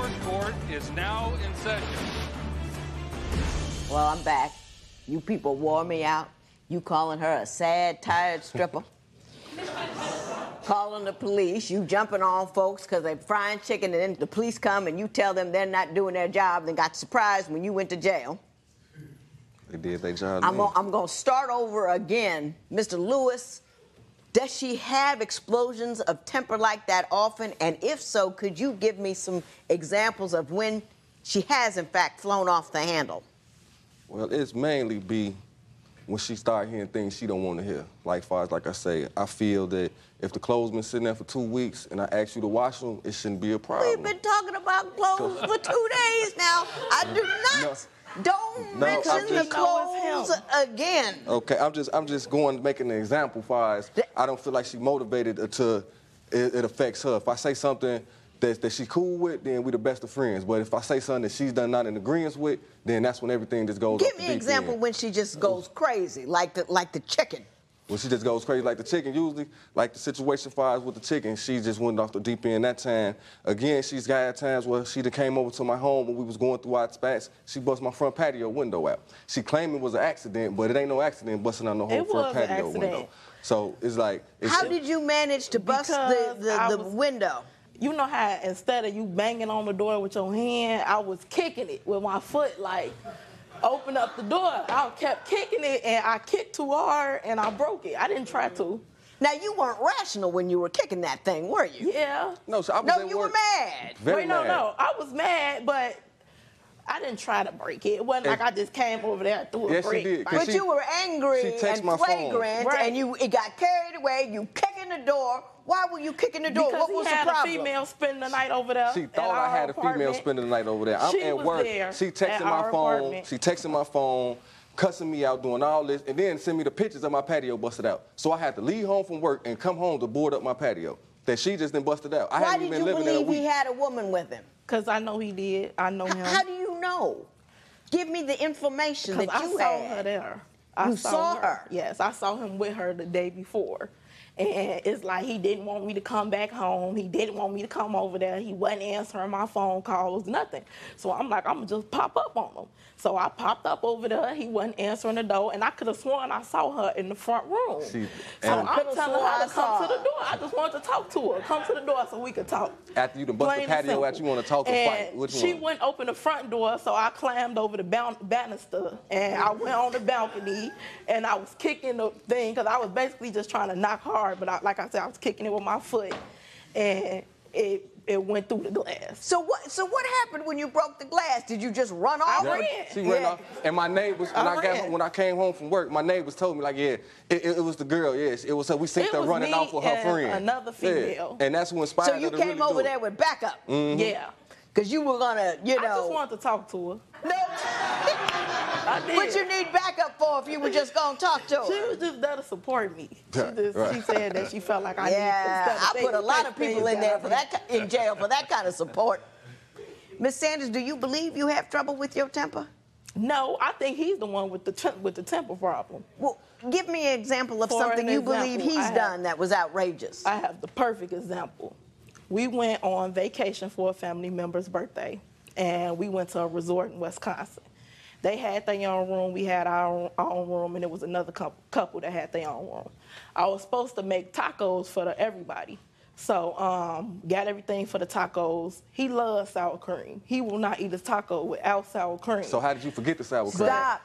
Support Court is now in session. Well, I'm back. You people wore me out. You calling her a sad, tired stripper. Calling the police. You jumping on folks because they're frying chicken, and then the police come and you tell them they're not doing their job and got surprised when you went to jail. They did their job. I'm going to start over again. Mr. Lewis, does she have explosions of temper like that often? And if so, could you give me some examples of when she has, in fact, flown off the handle? Well, it's mainly be when she start hearing things she don't want to hear. Like far as like I say, I feel that if the clothes been sitting there for 2 weeks and I ask you to wash them, it shouldn't be a problem. We've been talking about clothes for 2 days now. I do not. Don't mention the clothes again. Okay, I'm just going making an example. Far as I don't feel like she motivated to it affects her. If I say something that she cool with, then we the best of friends. But if I say something that she's done not in agreement with, then that's when everything just goes. Give me an example when she just goes crazy, like the chicken. Well, she just goes crazy like the chicken usually. Like the situation fires with the chicken, she just went off the deep end that time. Again, she's got times where she came over to my home when we was going through our spats. She bust my front patio window out. She claimed it was an accident, but it ain't no accident busting out the whole front patio window. So it's like... How did you manage to bust the window? You know how instead of you banging on the door with your hand, I was kicking it with my foot, like, open up the door. I kept kicking it, and I kicked too hard, and I broke it. I didn't try to. Now, you weren't rational when you were kicking that thing, were you? Yeah. No, so I was No, you were mad. Very mad. No. I was mad, but I didn't try to break it. It wasn't like I just came over there and threw a brick. She did. But you were angry and flagrant, right. and it got carried away. You kicking the door. Why were you kicking the door? Because what was he had the problem? a female spending the night over there. She thought I had a female spending the night over there. I'm at work. She texting my phone. She texting my phone, cussing me out, doing all this, and then send me the pictures of my patio busted out. So I had to leave home from work and come home to board up my patio. That she just done busted out. Why did you believe he had a woman with him? Because I know he did. I know him. How do you know? Give me the information that you had. I saw her there. You saw her? Yes, I saw him with her the day before. And it's like he didn't want me to come back home. He didn't want me to come over there. He wasn't answering my phone calls, nothing. So I'm like, I'm going to just pop up on him. So I popped up over there. He wasn't answering the door. And I could have sworn I saw her in the front room. So I'm telling her to come to the door. I just wanted to talk to her. Come to the door so we could talk. After you done bust the patio out, you want to talk and fight. What she went open the front door, so I climbed over the banister. And I went on the balcony. And I was kicking the thing because I was basically just trying to knock hard. But like I said, I was kicking it with my foot. And it went through the glass. So what happened when you broke the glass? Did you just run off? I ran. She ran off. And my neighbors, when I came home from work, my neighbors told me, like, yeah, it was the girl, yes. It was her. We seen her running off with her friend. Another female. Yeah. And that's what inspired her to really do it. So you came over there with backup? Mm-hmm. Yeah. Because you were going to, I just wanted to talk to her. No. I did. What you need backup for if you were just going to talk to her? She was just there to support me. She said that she felt like I needed to. Yeah, I put a lot of people in there in jail for that kind of support. Ms. Sanders, do you believe you have trouble with your temper? No, I think he's the one with the temper problem. Well, give me an example of something you believe he's done that was outrageous. I have the perfect example. We went on vacation for a family member's birthday, and we went to a resort in Wisconsin. They had their own room, we had our own room, and it was another couple that had their own room. I was supposed to make tacos for everybody. So, got everything for the tacos. He loves sour cream. He will not eat his taco without sour cream. So how did you forget the sour cream? Stop.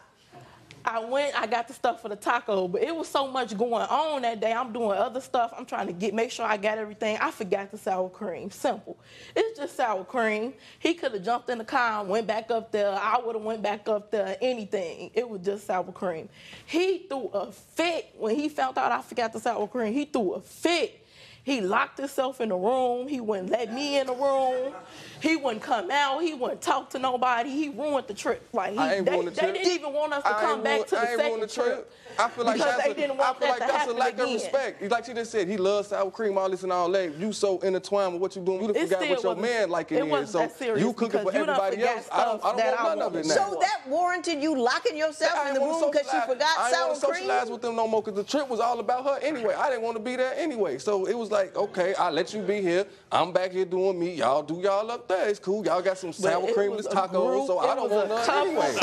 I got the stuff for the taco, but it was so much going on that day. I'm doing other stuff. I'm trying to make sure I got everything. I forgot the sour cream. Simple. It's just sour cream. He could have jumped in the car and went back up there. I would have went back up there. Anything. It was just sour cream. He threw a fit when he found out I forgot the sour cream. He threw a fit. He locked himself in the room. He wouldn't let me in the room. He wouldn't come out. He wouldn't talk to nobody. He ruined the trip. Like they didn't even want us to come back to the second trip. I feel like that's a lack of respect. Like she just said, he loves sour cream, all this and all that. You so intertwined with what you doing. You done forgot what your man like it is. So you cooking for everybody else. I don't want none of it now. So that warranted you locking yourself in the room because you forgot sour cream? I didn't want to socialize with them no more because the trip was all about her anyway. I didn't want to be there anyway. So it was like, like, okay, I'll let you be here. I'm back here doing me. Y'all do y'all up there. It's cool. Y'all got some sour creamless tacos, so I don't want none anyway.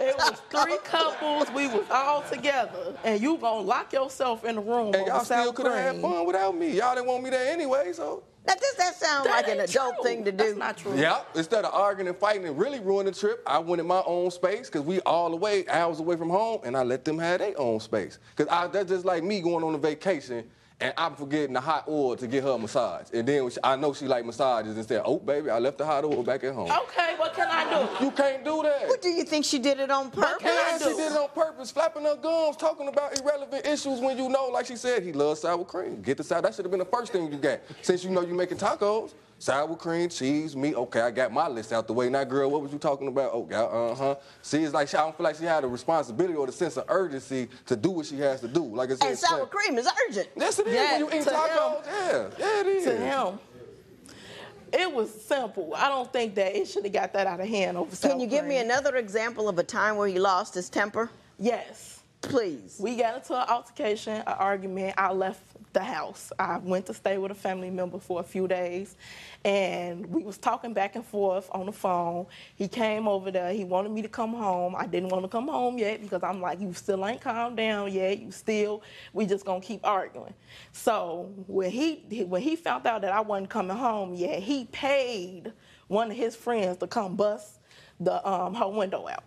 It was 3 couples. We was all together, and you gonna lock yourself in the room. And y'all still could have had fun without me. Y'all didn't want me there anyway, so. Now, does that sound like an adult thing to do? That's not true. Yeah, instead of arguing and fighting and really ruining the trip, I went in my own space because we all the way, hours away from home, and I let them have their own space. Because that's just like me going on a vacation and I'm forgetting the hot oil to get her a massage. And then I know she like massages and said, oh, baby, I left the hot oil back at home. Okay, what can I do? You can't do that. What do you think she did it on purpose? Yeah, she did it on purpose, flapping her gums, talking about irrelevant issues when you know, like she said, he loves sour cream. Get the sour. That should have been the first thing you got. Since you know you're making tacos, sour cream, cheese, meat. Okay, I got my list out the way. Now, girl, what was you talking about? Oh, God, See, it's like I don't feel like she had a responsibility or the sense of urgency to do what she has to do. Like I said, and sour cream is urgent. Yes, it is. When you eat tacos, yeah, it is. To him, it was simple. I don't think that it should have got that out of hand over sour Can you give me cream. another example of a time where he lost his temper? Yes. Please. We got into an altercation, an argument. I left the house. I went to stay with a family member for a few days, and we was talking back and forth on the phone. He came over there. He wanted me to come home. I didn't want to come home yet because I'm like, you still ain't calmed down yet. We just gonna keep arguing. So when he found out that I wasn't coming home yet, he paid one of his friends to come bust her window out.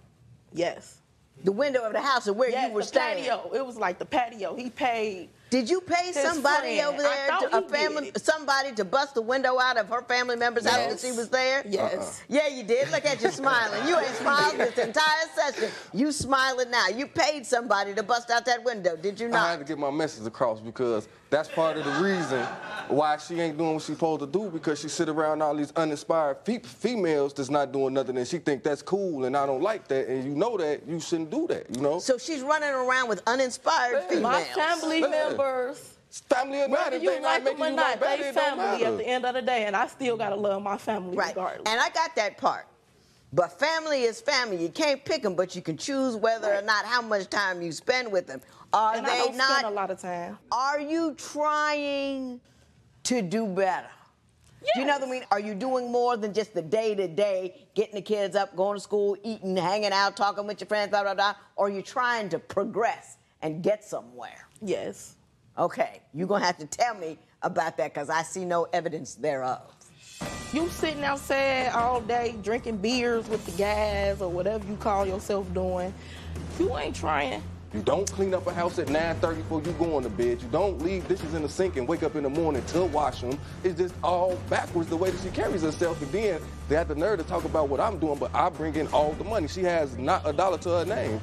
Yes. The window of the house of where you were staying. Patio. It was like the patio. He paid. Did you pay somebody friend. over there, somebody to bust the window out of her family member's house that she was there? Yes. Yeah, you did. Look at you smiling. You ain't smiled this entire session. You smiling now. You paid somebody to bust out that window, did you not? I had to get my message across because that's part of the reason why she ain't doing what she's supposed to do, because she sit around all these uninspired females that's not doing nothing and she think that's cool and I don't like that, and you know that you shouldn't do that, you know? So she's running around with uninspired females. My family members. Family or not, Whether if you they not like making them or you not, look better, they it don't family matter. at the end of the day, and I still gotta love my family regardless. And I got that part. But family is family. You can't pick them, but you can choose whether or not how much time you spend with them. Are and they I don't not? spend a lot of time. Are you trying to do better? Yes. Do you know what I mean? Are you doing more than just the day-to-day, getting the kids up, going to school, eating, hanging out, talking with your friends, blah, blah, blah? Or are you trying to progress and get somewhere? Yes. Okay, you're going to have to tell me about that because I see no evidence thereof. You sitting outside all day drinking beers with the guys or whatever you call yourself doing, you ain't trying. You don't clean up a house at 9:30 before you go on to bed. You don't leave dishes in the sink and wake up in the morning to wash them. It's just all backwards the way that she carries herself. And then they have the nerve to talk about what I'm doing, but I bring in all the money. She has not a dollar to her name.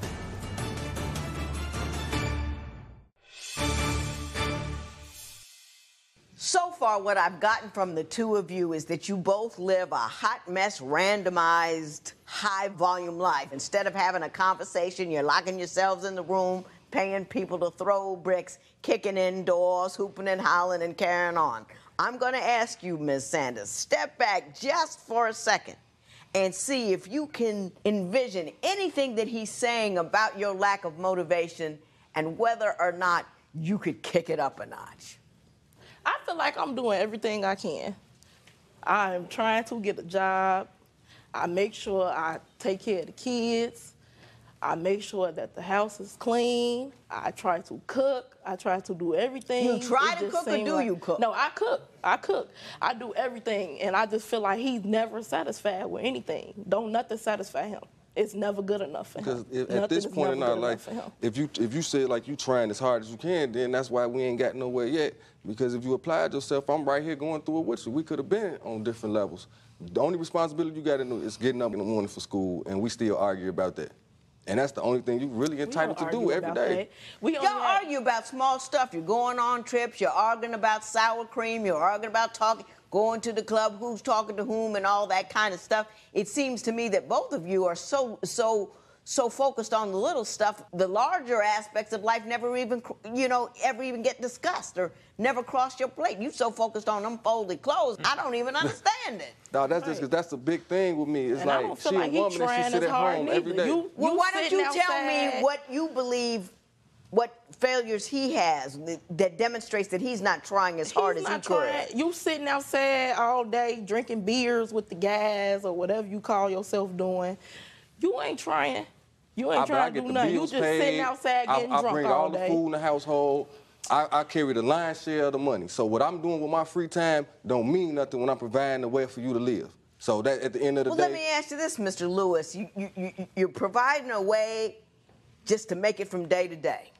So far, what I've gotten from the two of you is that you both live a hot mess, randomized, high-volume life. Instead of having a conversation, you're locking yourselves in the room, paying people to throw bricks, kicking in doors, hooping and howling and carrying on. I'm going to ask you, Ms. Sanders, step back just for a second and see if you can envision anything that he's saying about your lack of motivation and whether or not you could kick it up a notch. I feel like I'm doing everything I can. I'm trying to get a job. I make sure I take care of the kids. I make sure that the house is clean. I try to cook. I try to do everything. You try to cook or do you cook? No, I cook. I cook. I do everything. And I just feel like he's never satisfied with anything. Don't nothing satisfy him. It's never good enough for him. Because at this point in our life, if you say like you trying as hard as you can, then that's why we ain't got nowhere yet. Because if you applied yourself, I'm right here going through it with you. We could have been on different levels. The only responsibility you got to do is getting up in the morning for school, and we still argue about that. And that's the only thing you really entitled to do every day. Y'all argue about small stuff. You're going on trips. You're arguing about sour cream. You're arguing about going to the club, who's talking to whom, and all that kind of stuff. It seems to me that both of you are so focused on the little stuff, the larger aspects of life never even, ever even get discussed or never cross your plate. You so focused on them folded clothes, I don't even understand it. No, that's just because that's the big thing with me. It's like she a woman and she sit at home every day. Well, why don't you tell me what you believe what failures he has that demonstrates that he's not trying as hard as he could. You sitting outside all day drinking beers with the guys or whatever you call yourself doing. You ain't trying. You ain't trying to do nothing. You just sitting outside getting drunk all day. I bring all the food in the household. I carry the lion's share of the money. So what I'm doing with my free time don't mean nothing when I'm providing a way for you to live. So that at the end of the day. Well, let me ask you this, Mr. Lewis. You're providing a way just to make it from day to day,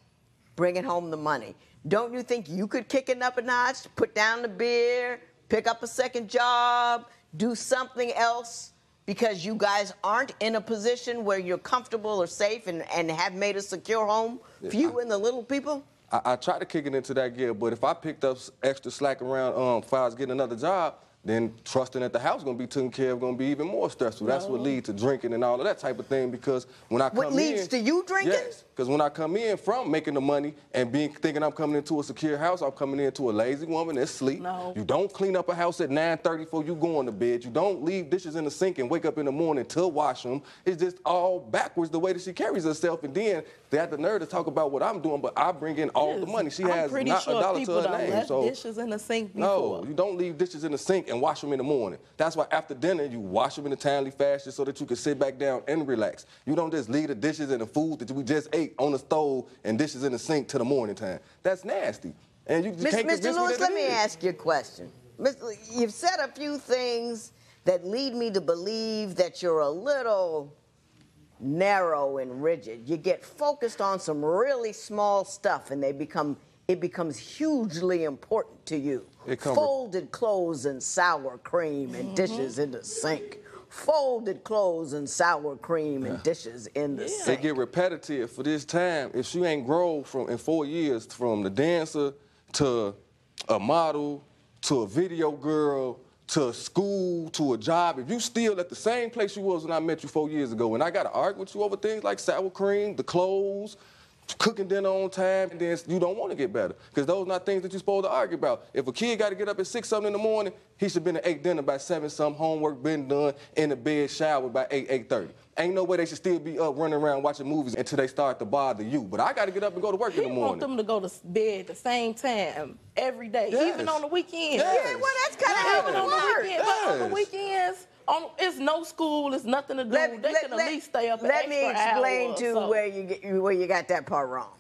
bringing home the money. Don't you think you could kick it up a notch, put down the beer, pick up a second job, do something else? Because you guys aren't in a position where you're comfortable or safe and have made a secure home for you and the little people? I try to kick it into that gear, but if I picked up extra slack around if I was getting another job, then trusting that the house is going to be taken care of going to be even more stressful. That's what leads to drinking and all of that type of thing, because when I come in... What leads to you drinking? Yes, because when I come in from making the money and thinking I'm coming into a secure house, I'm coming into a lazy woman that's asleep. No. You don't clean up a house at 9:30 before you go on to bed. You don't leave dishes in the sink and wake up in the morning to wash them. It's just all backwards the way that she carries herself. And then they have the nerve to talk about what I'm doing, but I bring in all the money. She has not a dollar to her name. Left dishes in the sink before. No, you don't leave dishes in the sink and wash them in the morning. That's why after dinner, you wash them in a timely fashion so that you can sit back down and relax. You don't just leave the dishes and the food that we just ate on the stove and dishes in the sink till the morning time. That's nasty. And you can't convince me that it is. Mr. Lewis, let me ask you a question. You've said a few things that lead me to believe that you're a little narrow and rigid. You get focused on some really small stuff and it becomes hugely important to you. Folded clothes and sour cream and dishes in the sink. Folded clothes and sour cream and dishes in the sink. They get repetitive for this time. If she ain't grown in 4 years from the dancer to a model to a video girl to school to a job, if you still at the same place you was when I met you 4 years ago, and I got to argue with you over things like sour cream, the clothes, cooking dinner on time, and then you don't want to get better, because those are not things that you're supposed to argue about. If a kid got to get up at 6-something in the morning, he should been at 8 dinner by 7-something, homework been done, in the bed, showered by 8:30. Ain't no way they should still be up running around watching movies until they start to bother you. But I got to get up and go to work in the morning. You want them to go to bed the same time every day, even on the weekends. Yeah, well, that's kind of how it works. But on the weekends, it's no school, it's nothing to do. They can at least stay up an extra hour. Let me explain to where you got that part wrong.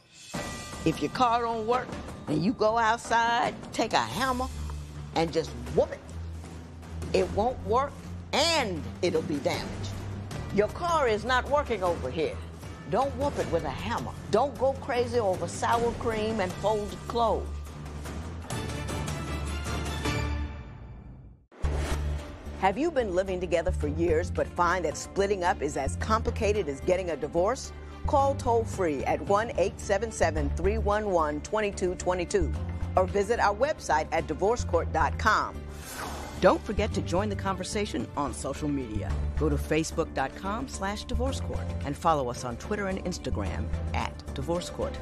If your car don't work and you go outside, take a hammer and just whoop it. It won't work and it'll be damaged. Your car is not working over here. Don't whoop it with a hammer. Don't go crazy over sour cream and folded clothes. Have you been living together for years but find that splitting up is as complicated as getting a divorce? Call toll-free at 1-877-311-2222 or visit our website at divorcecourt.com. Don't forget to join the conversation on social media. Go to facebook.com/divorcecourt and follow us on Twitter and Instagram @divorcecourt.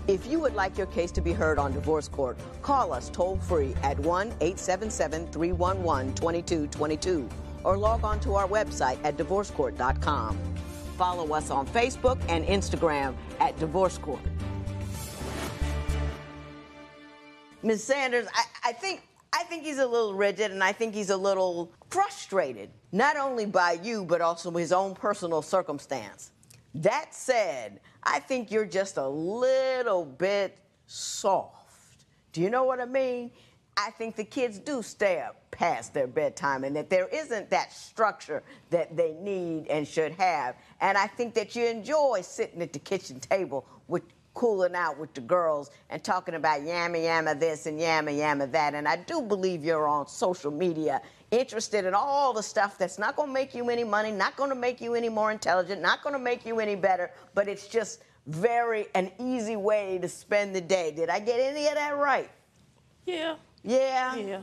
If you would like your case to be heard on Divorce Court, call us toll-free at 1-877-311-2222 or log on to our website at divorcecourt.com. Follow us on Facebook and Instagram @divorcecourt. Ms. Sanders, I think he's a little rigid, and I think he's a little frustrated, not only by you, but also his own personal circumstance. That said, I think you're just a little bit soft. Do you know what I mean? I think the kids do stay up past their bedtime and that there isn't that structure that they need and should have. And I think that you enjoy sitting at the kitchen table with cooling out with the girls and talking about yamma yamma this and yamma yamma that. And I do believe you're on social media interested in all the stuff that's not going to make you any money, not going to make you any more intelligent, not going to make you any better, but it's just an easy way to spend the day. Did I get any of that right? Yeah. Yeah? Yeah.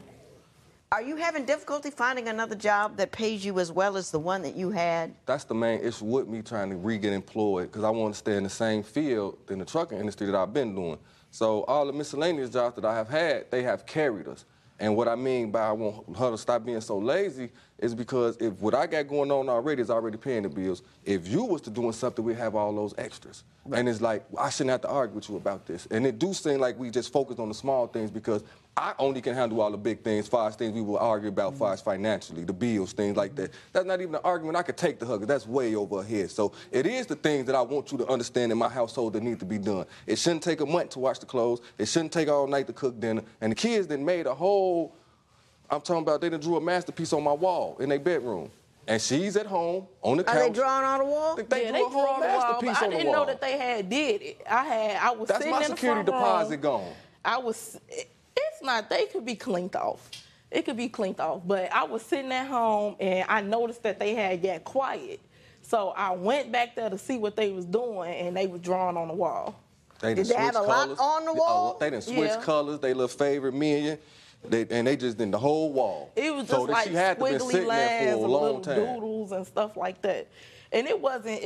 Are you having difficulty finding another job that pays you as well as the one that you had? That's the main issue with me trying to get employed, because I want to stay in the same field in the trucking industry that I've been doing. So all the miscellaneous jobs that I have had, they have carried us. And what I mean by I want her to stop being so lazy is because if what I got going on already is already paying the bills, if you was to doing something, we'd have all those extras. Right. And it's like, I shouldn't have to argue with you about this. And it do seem like we just focus on the small things because I only can handle all the big things, as far as things we will argue about, as far as financially, the bills, things like that. That's not even an argument I could take to her, because that's way over her head. So it is the things that I want you to understand in my household that need to be done. It shouldn't take a month to wash the clothes. It shouldn't take all night to cook dinner. And the kids that made a whole, I'm talking about they done drew a masterpiece on my wall in their bedroom. And she's at home on the couch. Are they drawing on the wall? They drew a whole masterpiece on the wall. I didn't know that they had did it. I was That's sitting my in the security front deposit room. gone. It's not, they could be cleaned off. It could be cleaned off. But I was sitting at home and I noticed that they had got quiet. So I went back there to see what they was doing and they were drawing on the wall. Did they have a lot on the wall? They didn't switch colors, they little favorite million. And they just did the whole wall. It was just like she had to been squiggly sitting there lines for a and long little time. doodles and stuff like that. And it wasn't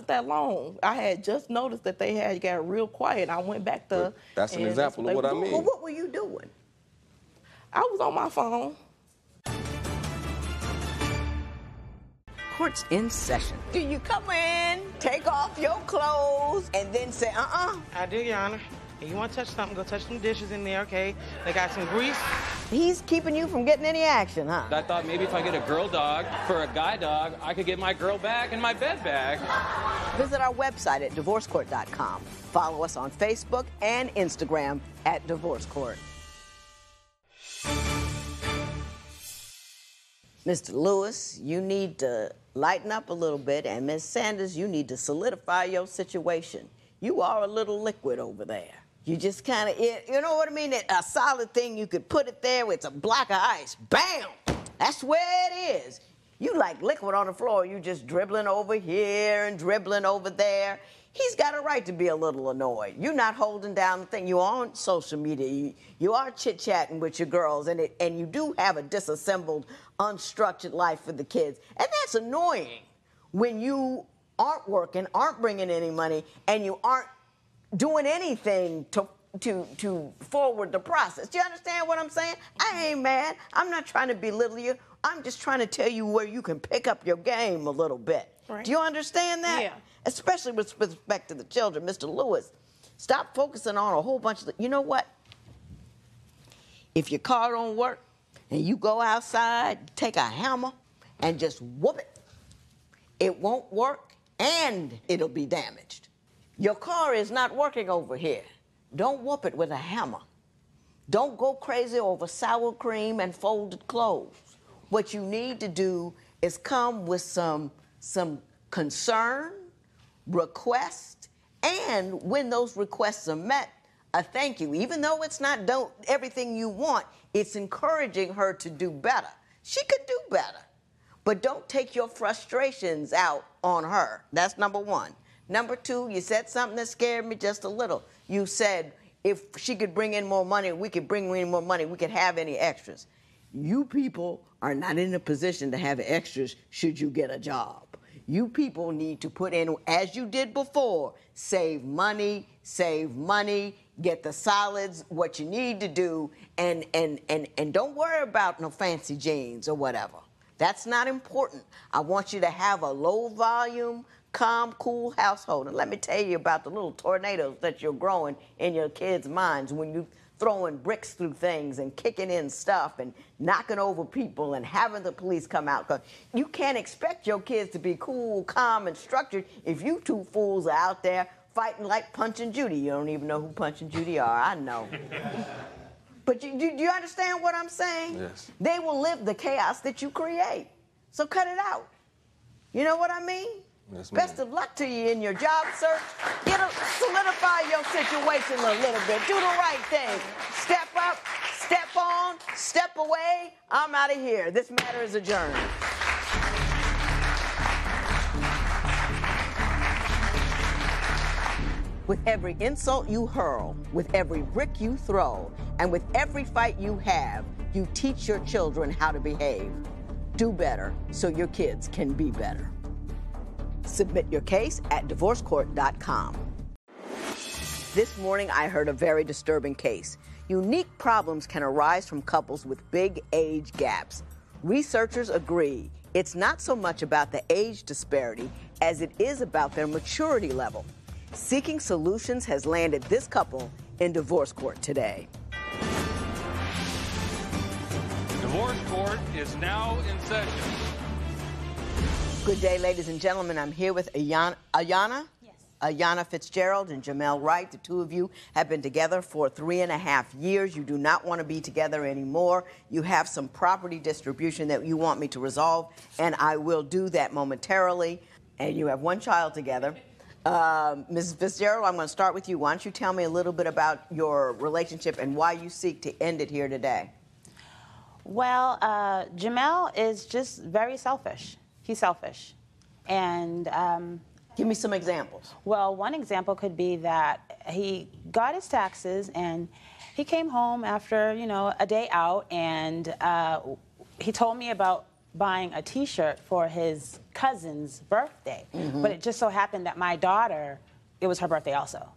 that long. I had just noticed that they had got real quiet. I went back to. That's an example of what I mean. Well, what were you doing? I was on my phone. Court's in session. Do you come in, take off your clothes, and then say, I do, Your Honor. If you want to touch something, go touch some dishes in there, okay? They got some grease. He's keeping you from getting any action, huh? I thought maybe if I get a girl dog for a guy dog, I could get my girl back and my bed back. Visit our website at divorcecourt.com. Follow us on Facebook and Instagram at Divorce Court. Mr. Lewis, you need to lighten up a little bit, and Ms. Sanders, you need to solidify your situation. You are a little liquid over there. You just kind of, you know what I mean? A solid thing, you could put it there, it's a block of ice. Bam! That's where it is. You like liquid on the floor, you just dribbling over here and dribbling over there. He's got a right to be a little annoyed. You're not holding down the thing. You're on social media. You are chit-chatting with your girls, and you do have a disassembled, unstructured life for the kids. And that's annoying when you aren't working, aren't bringing any money, and you aren't doing anything to forward the process. Do you understand what I'm saying? I ain't mad. I'm not trying to belittle you. I'm just trying to tell you where you can pick up your game a little bit. Right. Do you understand that? Yeah. Especially with respect to the children. Mr. Lewis, stop focusing on a whole bunch of... You know what? If your car don't work and you go outside, take a hammer and just whoop it, it won't work and it'll be damaged. Your car is not working over here. Don't whoop it with a hammer. Don't go crazy over sour cream and folded clothes. What you need to do is come with some concern, request, and when those requests are met, a thank you. Even though it's not everything you want, it's encouraging her to do better. She could do better. But don't take your frustrations out on her. That's number one. Number two, you said something that scared me just a little. You said if she could bring in more money, we could bring in more money, we could have any extras. You people are not in a position to have extras should you get a job. You people need to put in, as you did before, save money, get the solids, what you need to do, and don't worry about no fancy jeans or whatever. That's not important. I want you to have a low volume, calm, cool household. And let me tell you about the little tornadoes that you're growing in your kids' minds when you throwing bricks through things and kicking in stuff and knocking over people and having the police come out. 'Cause you can't expect your kids to be cool, calm, and structured if you two fools are out there fighting like Punch and Judy. You don't even know who Punch and Judy are, I know. But do you understand what I'm saying? Yes. They will live the chaos that you create. So cut it out. You know what I mean? Yes, ma'am. Best of luck to you in your job search. Solidify your situation a little bit. Do the right thing. Step up, step on, step away. I'm out of here. This matter is adjourned. With every insult you hurl, with every brick you throw, and with every fight you have, you teach your children how to behave. Do better so your kids can be better. Submit your case at divorcecourt.com. This morning, I heard a very disturbing case. unique problems can arise from couples with big age gaps. Researchers agree it's not so much about the age disparity as it is about their maturity level. Seeking Solutions has landed this couple in divorce court today. The divorce court is now in session. Good day, ladies and gentlemen. I'm here with Ayanna. Yes. Ayanna Fitzgerald and Jamel Wright. The two of you have been together for 3.5 years. You do not want to be together anymore. You have some property distribution that you want me to resolve, and I will do that momentarily. And you have one child together. Mrs. Fitzgerald, I'm going to start with you. Why don't you tell me a little bit about your relationship and why you seek to end it here today? Well, Jamel is just very selfish. He's selfish. And give me some examples. Well, one example could be that he got his taxes and he came home after, you know, a day out, and he told me about buying a T-shirt for his cousin's birthday. Mm-hmm. But it just so happened that my daughter, it was her birthday also.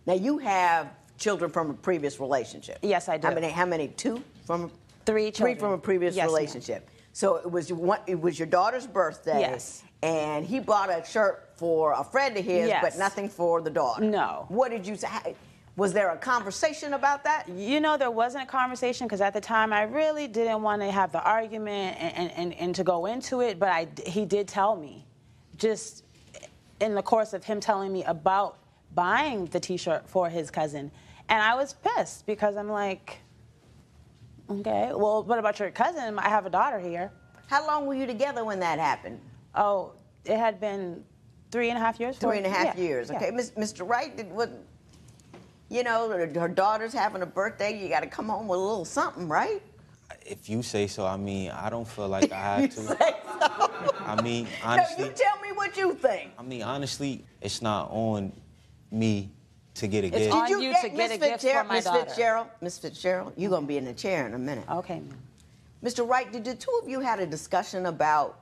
Now, you have children from a previous relationship. Yes, I do. How many? Two from? Three children. Three from a previous relationship. So it was your daughter's birthday. Yes. And he bought a shirt for a friend of his, yes, but nothing for the daughter. No. What did you say? Was there a conversation about that? You know, there wasn't a conversation because at the time I really didn't want to have the argument and to go into it, but he did tell me, just in the course of him telling me about buying the T-shirt for his cousin. And I was pissed because I'm like, okay, well, what about your cousin? I have a daughter here. How long were you together when that happened? Oh, it had been 3.5 years. 3.5 years, okay. Yeah. Mr. Wright, you know, her daughter's having a birthday, you got to come home with a little something, right? If you say so. I mean, I don't feel like I had to. You say so? I mean, honestly. No, you tell me what you think. I mean, honestly, it's not on me to get a gift. It's on you to get a gift for my daughter. Miss Fitzgerald, you're going to be in the chair in a minute. Okay, ma'am. Mr. Wright, did the two of you had a discussion about,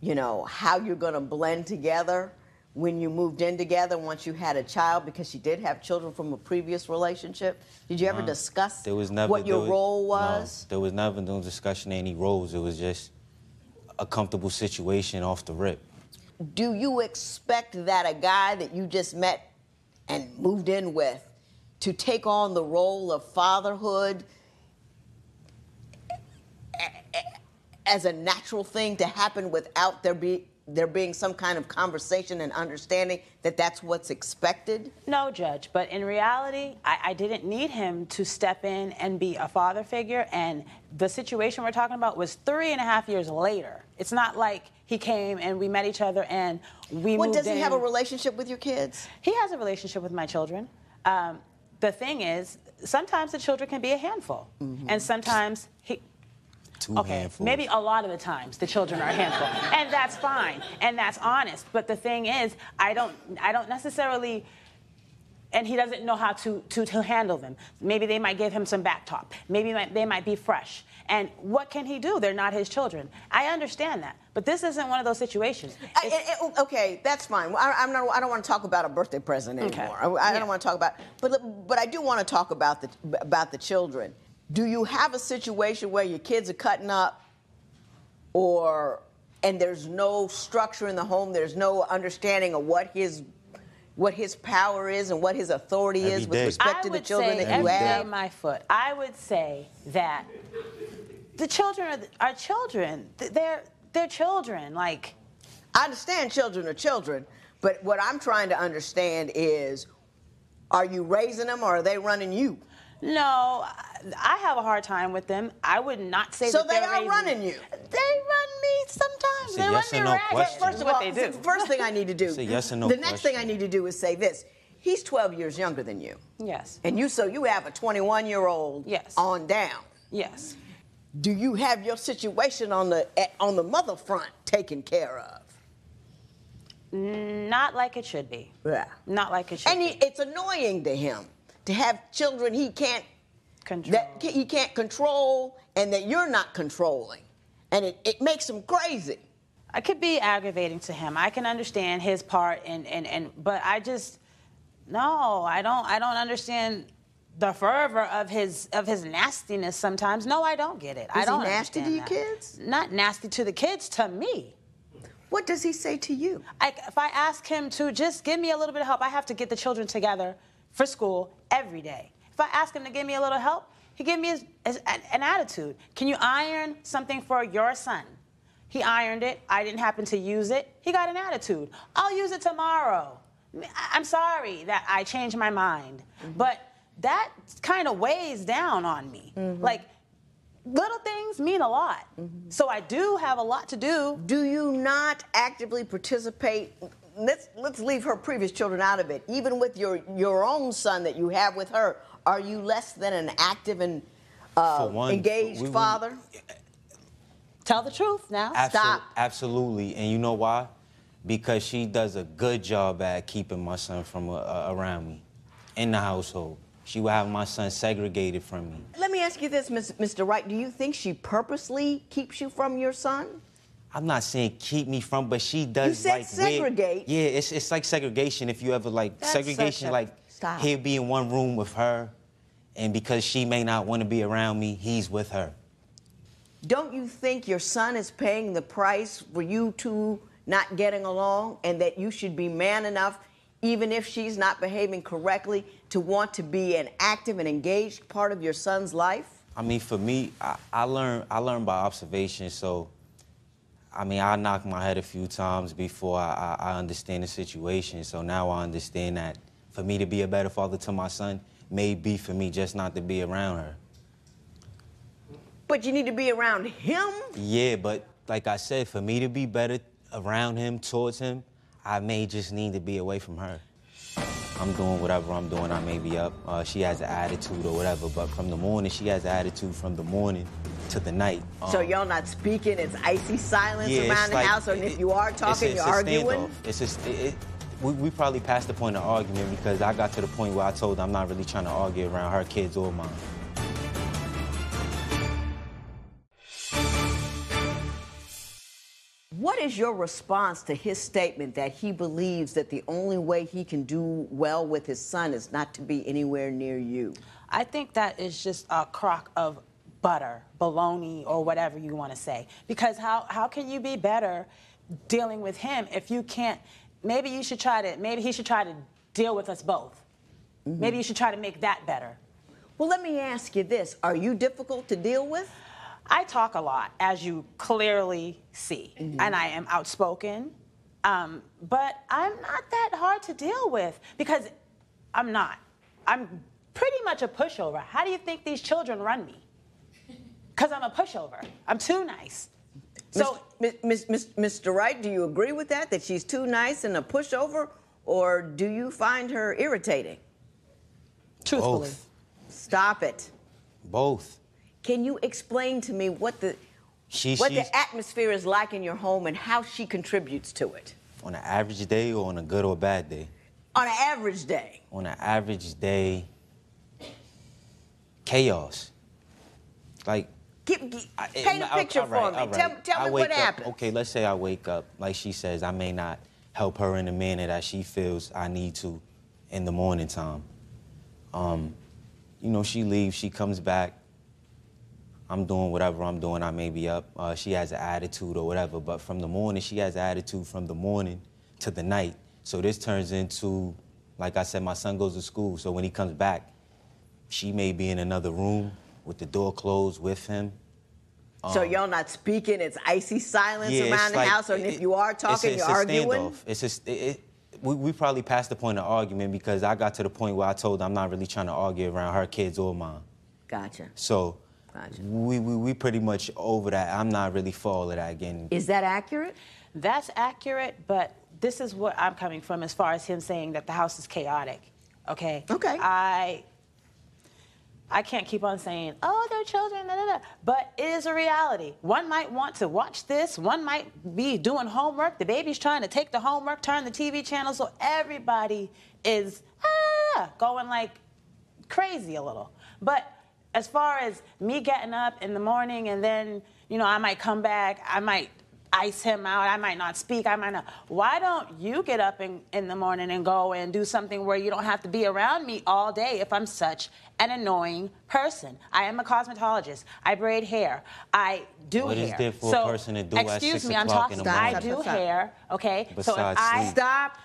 you know, how you're going to blend together when you moved in together once you had a child, because you did have children from a previous relationship? Did you ever discuss what your role was? No, there was never no discussion of any roles. It was just a comfortable situation off the rip. Do you expect that a guy that you just met and moved in with to take on the role of fatherhood as a natural thing to happen without there being some kind of conversation and understanding that that's what's expected? No, Judge, but in reality, I didn't need him to step in and be a father figure, and the situation we're talking about was 3.5 years later. It's not like he came and we met each other and we moved in. Does he have a relationship with your kids? He has a relationship with my children. The thing is, sometimes the children can be a handful, and sometimes handfuls. Maybe a lot of the times the children are a handful, and that's fine, and that's honest. But the thing is, I don't necessarily, and he doesn't know how to handle them. Maybe they might give him some back talk. Maybe they might be fresh. And what can he do? They're not his children. I understand that, but this isn't one of those situations. Okay, that's fine. I don't want to talk about a birthday present anymore. Okay. I don't want to talk about, but I do want to talk about the children. Do you have a situation where your kids are cutting up, and there's no structure in the home, there's no understanding of what his power is and what his authority is with respect to the children that you have? My foot. I would say that the children are children. They're children. Like, I understand children are children, but what I'm trying to understand is, are you raising them or are they running you? No, I have a hard time with them. I would not say that they're raising. So they are running you? They run me sometimes. They run me ragged. First of all, the first thing I need to do, yes or no the next thing I need to do is say this. He's 12 years younger than you. Yes. And you have a 21-year-old on down. Yes. Do you have your situation on the mother front taken care of? Not like it should be. Yeah. Not like it should be. And it's annoying to him to have children he can't control and that you're not controlling. And it makes him crazy. It could be aggravating to him. I can understand his part, but I don't understand the fervor of his nastiness sometimes. No, I don't get it. I don't Is he nasty to your kids? Not nasty to the kids, to me. What does he say to you? If I ask him to just give me a little bit of help, I have to get the children together for school every day. If I ask him to give me a little help, he gave me an attitude. Can you iron something for your son? He ironed it. I didn't happen to use it. He got an attitude. I'll use it tomorrow. I'm sorry that I changed my mind. But that kind of weighs down on me. Like, little things mean a lot. So I do have a lot to do. Do you not actively participate? Let's leave her previous children out of it. Even with your own son that you have with her, are you less than an active and engaged father? Tell the truth now. Stop. Absolutely. And you know why? Because she does a good job at keeping my son from around me in the household. She would have my son segregated from me. Let me ask you this, Mr. Wright. Do you think she purposely keeps you from your son? I'm not saying keep me from, but she does. You said like segregate. Yeah, it's like segregation. If you ever like That's segregation, like Stop. he'll be in one room with her, and because she may not want to be around me, he's with her. Don't you think your son is paying the price for you two not getting along, and that you should be man enough, even if she's not behaving correctly, to want to be an active and engaged part of your son's life? I mean, for me, I learned by observation. So, I mean, I knocked my head a few times before I understand the situation. So now I understand that for me to be a better father to my son may be for me just not to be around her. But you need to be around him? Yeah, but like I said, for me to be better around him, towards him, I may just need to be away from her. I'm doing whatever I'm doing. I may be up. She has an attitude or whatever, but from the morning, she has an attitude from the morning to the night. So y'all not speaking? It's icy silence around the house, or if you are talking, you're arguing? We probably passed the point of argument because I got to the point where I told her I'm not really trying to argue around her kids or mine. What is your response to his statement that he believes that the only way he can do well with his son is not to be anywhere near you? I think that is just a crock of butter, bologna, or whatever you want to say. Because how can you be better dealing with him if you can't? Maybe he should try to deal with us both. Maybe you should try to make that better. Well, let me ask you this. Are you difficult to deal with? I talk a lot, as you clearly see, and I am outspoken, but I'm not that hard to deal with because I'm not. I'm pretty much a pushover. How do you think these children run me? Because I'm a pushover. I'm too nice. So, Mr. Wright, do you agree with that she's too nice and a pushover, or do you find her irritating? Truthfully. Both. Stop it. Both. Can you explain to me what the atmosphere is like in your home and how she contributes to it? On an average day or on a good or bad day? On an average day. On an average day, chaos. Like, Paint a picture for me. Tell me what happened. Okay, let's say I wake up, like she says, I may not help her in the manner that she feels I need to in the morning time. You know, she leaves, she comes back. I'm doing whatever I'm doing. I may be up. She has an attitude or whatever, but from the morning, she has an attitude from the morning to the night. So this turns into, like I said, my son goes to school, so when he comes back, she may be in another room with the door closed with him. So y'all not speaking? It's icy silence around the house, or if you are talking, you're arguing? We probably passed the point of argument because I got to the point where I told her I'm not really trying to argue around her kids or mine. Gotcha. So we pretty much over that. I'm not really for all of that again. Is that accurate? That's accurate, but this is what I'm coming from as far as him saying that the house is chaotic, okay? Okay. I can't keep on saying, oh, they're children, da, da, da. But it is a reality. One might want to watch this. One might be doing homework. The baby's trying to take the homework, turn the TV channel, so everybody is going like crazy a little. But as far as me getting up in the morning and then, you know, I might come back, I might ice him out. I might not speak. I might not. Why don't you get up in the morning and go and do something where you don't have to be around me all day if I'm such an annoying person? I am a cosmetologist. I braid hair. I do What hair. is there for a person to do at 6 excuse me, I'm o'clock talking. in the morning? I do hair, okay? Besides sleep.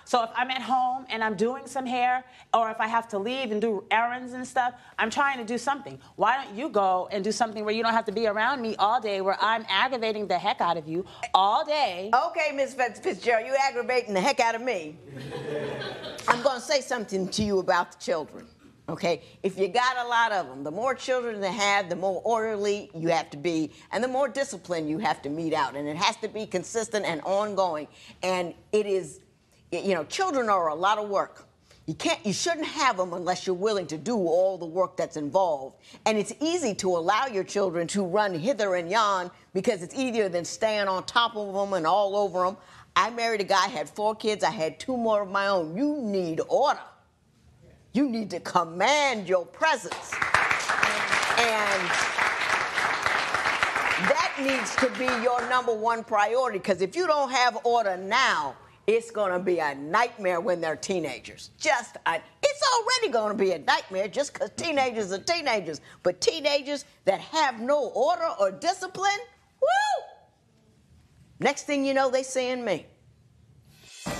So if I'm at home and I'm doing some hair, or if I have to leave and do errands and stuff, I'm trying to do something. Why don't you go and do something where you don't have to be around me all day, where I'm aggravating the heck out of you all day? Okay, Ms. Fitzgerald, you aggravating the heck out of me. I'm going to say something to you about the children, okay? If you got a lot of them, the more children they have, the more orderly you have to be, and the more discipline you have to mete out, and it has to be consistent and ongoing. And it is, you know, children are a lot of work. You shouldn't have them unless you're willing to do all the work that's involved. And it's easy to allow your children to run hither and yon because it's easier than staying on top of them and all over them. I married a guy, had 4 kids, I had 2 more of my own. You need order. You need to command your presence. And that needs to be your #1 priority, because if you don't have order now, it's going to be a nightmare when they're teenagers. It's already going to be a nightmare just because teenagers are teenagers. But teenagers that have no order or discipline, woo! Next thing you know, they seeing me.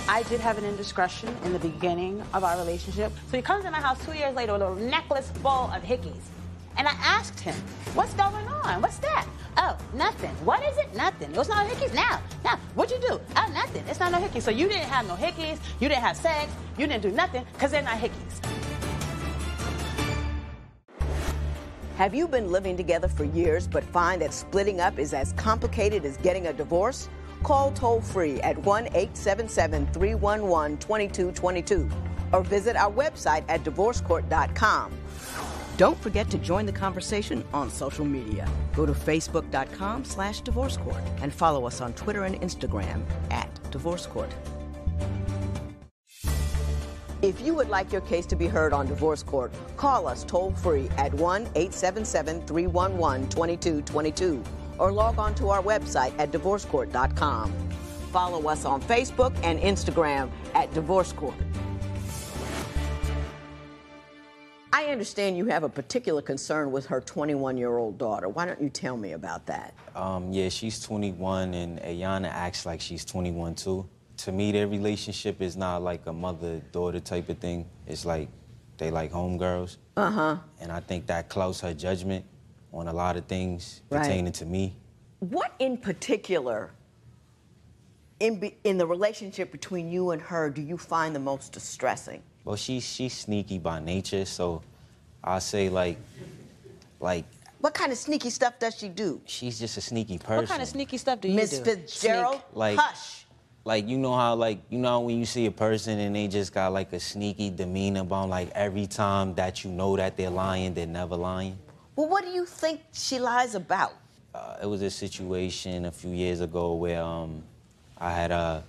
I did have an indiscretion in the beginning of our relationship. So he comes to my house 2 years later with a necklace full of hickeys. And I asked him, what's going on? What's that? Oh, nothing. What is it? Nothing. It was no hickeys now. Now, what'd you do? Oh, nothing. It's not no hickeys. So you didn't have no hickeys. You didn't have sex. You didn't do nothing because they're not hickeys. Have you been living together for years but find that splitting up is as complicated as getting a divorce? Call toll-free at 1-877-311-2222 or visit our website at divorcecourt.com. Don't forget to join the conversation on social media. Go to facebook.com/divorcecourt and follow us on Twitter and Instagram @divorcecourt. If you would like your case to be heard on Divorce Court, call us toll-free at 1-877-311-2222 or log on to our website at divorcecourt.com. Follow us on Facebook and Instagram @divorcecourt. I understand you have a particular concern with her 21-year-old daughter. Why don't you tell me about that? Yeah, she's 21, and Ayana acts like she's 21, too. To me, their relationship is not like a mother-daughter type of thing. It's like they like homegirls. Uh-huh. And I think that clouds her judgment on a lot of things pertaining to me. What in particular in the relationship between you and her do you find the most distressing? Well, she's sneaky by nature, so I'll say like. What kind of sneaky stuff does she do? She's just a sneaky person. What kind of sneaky stuff do you do? Miss Fitzgerald, Like, hush. Like, you know how when you see a person and they just got like a sneaky demeanor about like every time that you know that they're lying, they're never lying? Well, what do you think she lies about? It was a situation a few years ago where I had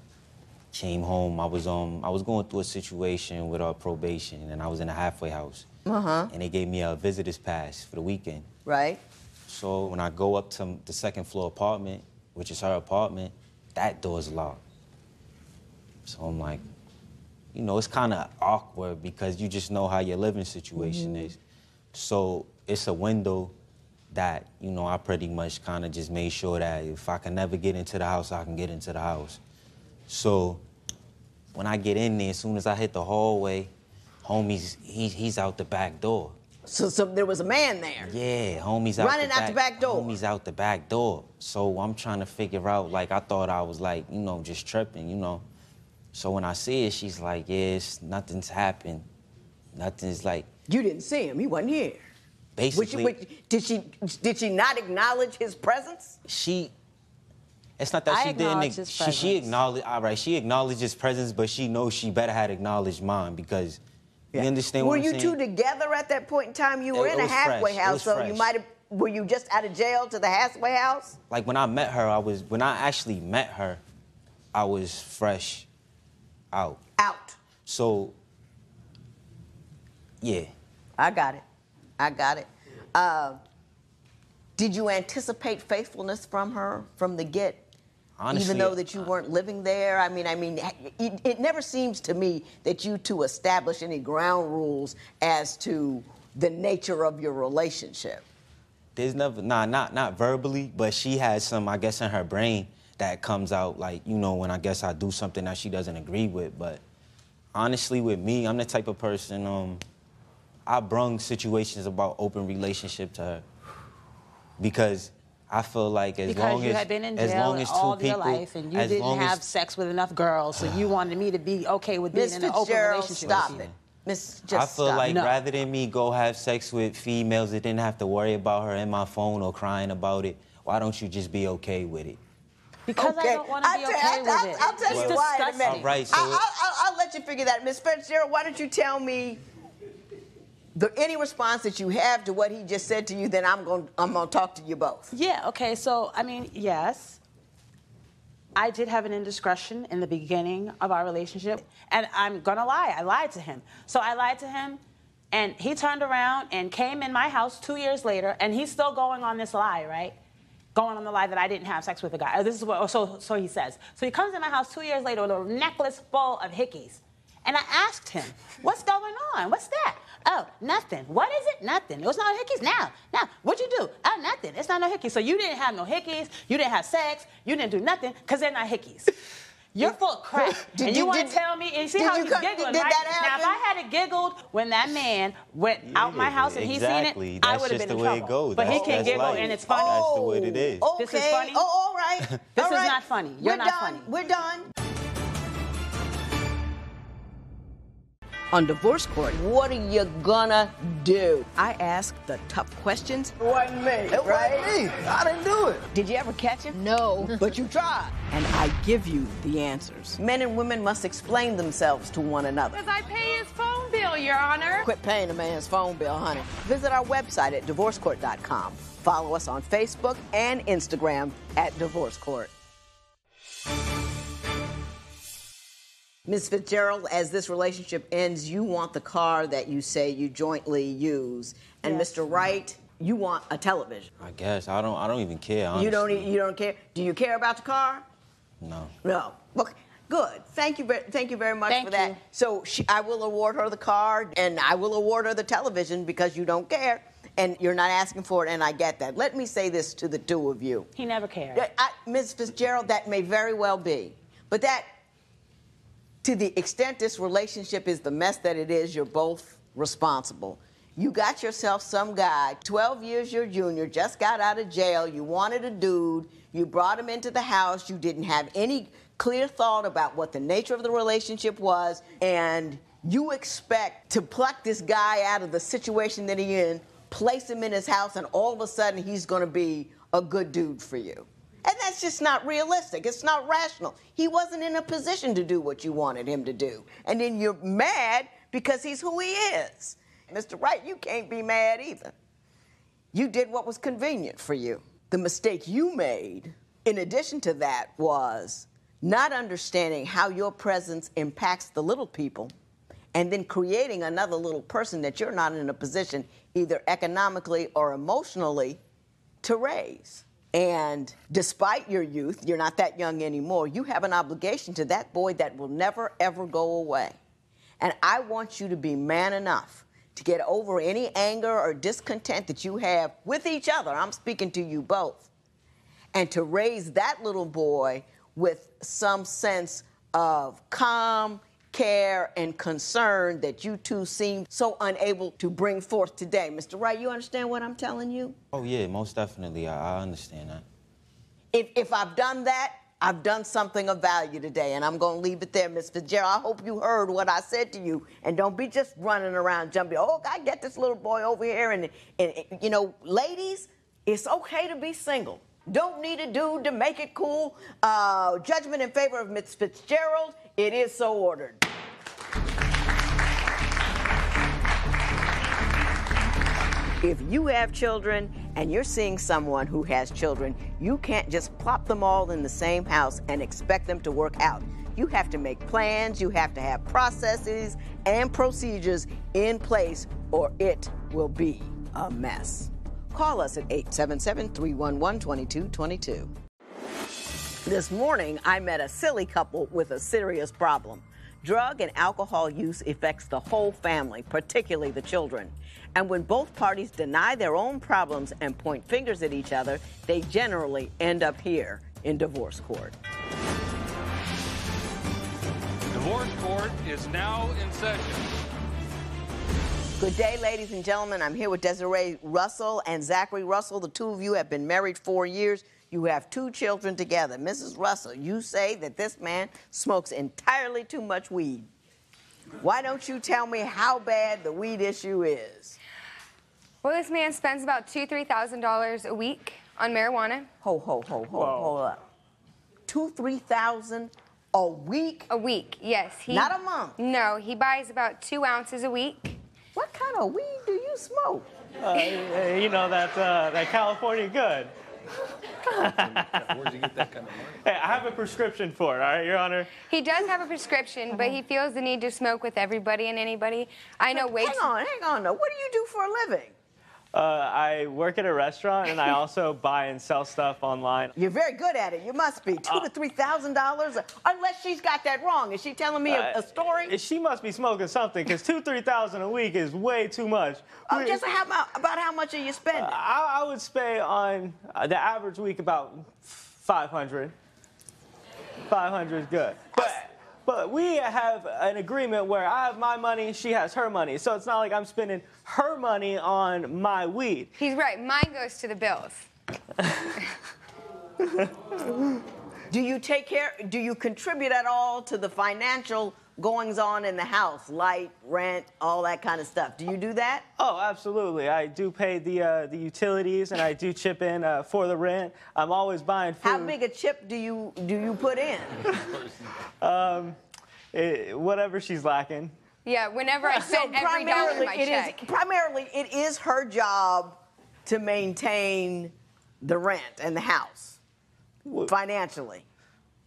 came home. I was going through a situation with our probation, and I was in a halfway house. Uh-huh. And they gave me a visitor's pass for the weekend. Right. So when I go up to the second floor apartment, which is her apartment, that door's locked. So I'm like, you know, it's kind of awkward because you just know how your living situation is. So it's a window that, you know, I pretty much kind of just made sure that if I can never get into the house, I can get into the house. So when I get in there, as soon as I hit the hallway, homie's, he's out the back door. So there was a man there? Yeah, homie's out running out the back door? Homie's out the back door. So I'm trying to figure out, like, I thought I was, like, you know, just tripping, you know. So when I see it, she's like, yes, nothing's happened. Nothing's like... You didn't see him. He wasn't here. Basically... Did she not acknowledge his presence? It's not that she didn't... She acknowledged... All right, she acknowledged his presence, but she knows she better had acknowledged mine because... You understand what I'm saying? Were you two together at that point in time? You were in a halfway house, so you might have... Were you just out of jail to the halfway house? Like, when I met her, when I actually met her, I was fresh out. Out. So, yeah. I got it. Did you anticipate faithfulness from her from the get? Honestly, even though that you weren't living there? I mean, it never seems to me that you two established any ground rules as to the nature of your relationship. There's never, not verbally, but she has some, I guess, in her brain that comes out, like, you know, when I guess I do something that she doesn't agree with. But honestly, with me, I'm the type of person, I brung situations about open relationship to her because I feel like as long as you had been in jail all of your life and you didn't have sex with enough girls, so you wanted me to be okay with being in an open relationship. Stop it. I feel like rather than me go have sex with females that didn't have to worry about her in my phone or crying about it, why don't you just be okay with it? Because I don't want to be okay with it. I'll tell you why in a minute. All right, so I'll let you figure that. Ms. Fitzgerald, why don't you tell me any response that you have to what he just said to you, then I'm gonna talk to you both. Yeah, okay, so, I mean, yes. I did have an indiscretion in the beginning of our relationship, and I'm gonna lie, I lied to him. So I lied to him, and he turned around and came in my house 2 years later, and he's still going on this lie, right? Going on the lie that I didn't have sex with a guy. This is what, so he says. So he comes in my house 2 years later with a necklace full of hickeys. And I asked him, what's going on? What's that? Oh, nothing. What is it? Nothing. It was no hickeys. Now, what'd you do? Oh, nothing. It's not no hickeys. So you didn't have no hickeys. You didn't have sex. You didn't do nothing because they're not hickeys. You're full of crap. And you want to tell me, and see how he's giggling, right? Now, if I had giggled when that man went out my house and he seen it, I would have been in trouble. But he can giggle and it's funny. That's the way it is. Okay. This is funny? Oh, all right. This is not funny. You're not funny. We're done. On Divorce Court, what are you gonna do? I ask the tough questions. It wasn't me, right? It wasn't me. I didn't do it. Did you ever catch him? No. But you tried. And I give you the answers. Men and women must explain themselves to one another. Because I pay his phone bill, Your Honor. Quit paying a man's phone bill, honey. Visit our website at divorcecourt.com. Follow us on Facebook and Instagram at Divorce Court. Ms. Fitzgerald, as this relationship ends, you want the car that you say you jointly use, and yes. Mr. Wright, you want a television. I guess I don't even care. Honestly. You don't care. Do you care about the car? No. No. Okay. Good. Thank you very much for that. So I will award her the car, and I will award her the television because you don't care, and you're not asking for it, and I get that. Let me say this to the two of you. He never cared. Ms. Fitzgerald, that may very well be, but that. To the extent this relationship is the mess that it is, you're both responsible. You got yourself some guy, 12 years your junior, just got out of jail, you wanted a dude, you brought him into the house, you didn't have any clear thought about what the nature of the relationship was, and you expect to pluck this guy out of the situation that he's in, place him in his house, and all of a sudden he's gonna be a good dude for you. And that's just not realistic. It's not rational. He wasn't in a position to do what you wanted him to do. And then you're mad because he's who he is. Mr. Wright, you can't be mad either. You did what was convenient for you. The mistake you made, in addition to that, was not understanding how your presence impacts the little people and then creating another little person that you're not in a position, either economically or emotionally, to raise. And despite your youth, you're not that young anymore, you have an obligation to that boy that will never, ever go away. And I want you to be man enough to get over any anger or discontent that you have with each other. I'm speaking to you both. And to raise that little boy with some sense of calm, care, and concern that you two seem so unable to bring forth today. Mr. Wright, you understand what I'm telling you? Oh, yeah, most definitely. I understand that. If I've done that, I've done something of value today, and I'm going to leave it there, Ms. Fitzgerald. I hope you heard what I said to you, and don't be just running around jumping, oh, I get this little boy over here, and you know, ladies, it's okay to be single. Don't need a dude to make it cool. Judgment in favor of Ms. Fitzgerald. It is so ordered. If you have children and you're seeing someone who has children, you can't just plop them all in the same house and expect them to work out. You have to make plans, you have to have processes and procedures in place, or it will be a mess. Call us at 877-311-2222. This morning, I met a silly couple with a serious problem. Drug and alcohol use affects the whole family, particularly the children. And when both parties deny their own problems and point fingers at each other, they generally end up here in divorce court. Divorce court is now in session. Good day, ladies and gentlemen. I'm here with Desiree Russell and Zachary Russell. The two of you have been married 4 years. You have 2 children together. Mrs. Russell, you say that this man smokes entirely too much weed. Why don't you tell me how bad the weed issue is? Well, this man spends about $2,000 to $3,000 a week on marijuana. Hold up. $2,000 to $3,000 a week? A week, yes. Not a month? No, he buys about 2 ounces a week. What kind of weed do you smoke? You know, that California good. Where'd you get that kind of money? Hey, I have a prescription for it, all right, Your Honor? He does have a prescription, but he feels the need to smoke with everybody and anybody. I know way Hang on. Now, what do you do for a living? I work at a restaurant, and I also buy and sell stuff online. You're very good at it. You must be. $2,000 to $3,000, unless she's got that wrong. Is she telling me a story? She must be smoking something, because $2,000 to $3,000 a week is way too much. Just about how much are you spending? I would spend on the average week about $500. $500 is good. But we have an agreement where I have my money, she has her money. So it's not like I'm spending her money on my weed. He's right. Mine goes to the bills. Do you contribute at all to the financial goings-on in the house, light, rent, all that kind of stuff? Do you do that? Oh, absolutely. I do pay the utilities, and I do chip in for the rent. I'm always buying food. How big a chip do you put in? Whatever she's lacking. Yeah, whenever I spend every dollar in my check. Primarily, it is her job to maintain the rent and the house financially.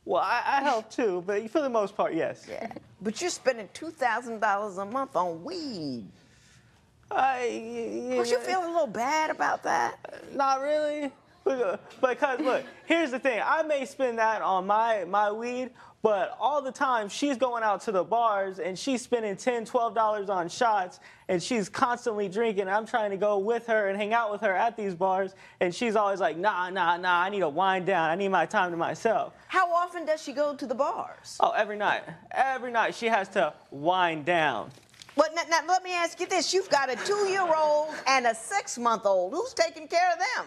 Well, I help too, but for the most part, yes. Yeah. But you're spending $2,000 a month on weed. Don't you feel a little bad about that? Not really. Because, look, here's the thing. I may spend that on my weed, but all the time she's going out to the bars and she's spending $10, $12 on shots, and she's constantly drinking. I'm trying to go with her and hang out with her at these bars, and she's always like, nah, I need to wind down. I need my time to myself. How often does she go to the bars? Oh, every night. Every night she has to wind down. But now let me ask you this. You've got a 2-year-old and a 6-month-old. Who's taking care of them?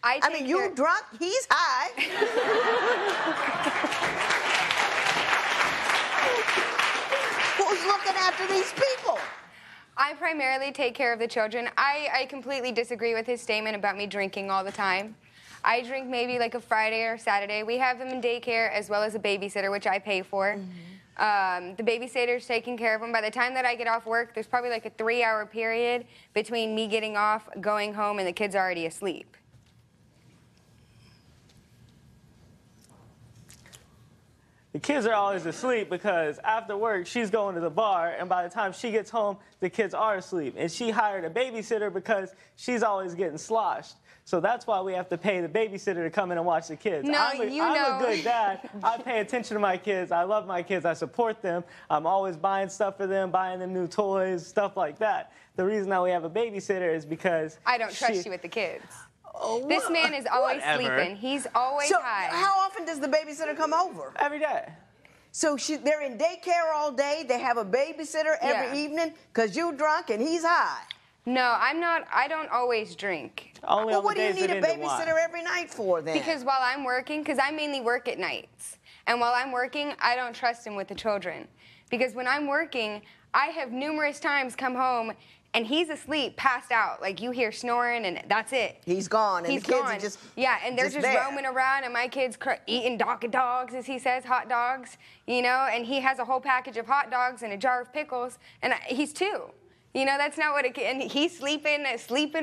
I mean, you drunk, he's high. Who's looking after these people? I primarily take care of the children. I completely disagree with his statement about me drinking all the time. I drink maybe like a Friday or Saturday. We have them in daycare as well as a babysitter, which I pay for. The babysitter's taking care of them. By the time that I get off work, there's probably like a 3-hour period between me getting off, going home, and the kid's already asleep. The kids are always asleep because after work, she's going to the bar, and by the time she gets home, the kids are asleep. And she hired a babysitter because she's always getting sloshed. So that's why we have to pay the babysitter to come in and watch the kids. No, I'm a good dad. I pay attention to my kids. I love my kids. I support them. I'm always buying stuff for them, buying them new toys, stuff like that. The reason that we have a babysitter is because I don't trust you with the kids. Oh, this man is always sleeping. He's always high. How often does the babysitter come over? Every day. So they're in daycare all day. They have a babysitter every evening because you're drunk and he's high. No, I'm not. I don't always drink. Well, what do you need a babysitter every night for then? Because while I'm working, because I mainly work at nights, and while I'm working, I don't trust him with the children. Because when I'm working, I have numerous times come home and he's asleep, passed out. Like, you hear snoring, and that's it. He's gone, and the kids are just and they're just roaming around, and my kid's eating dogs, as he says, hot dogs, you know, and he has a whole package of hot dogs and a jar of pickles, and he's 2. You know, that's not what and he's sleeping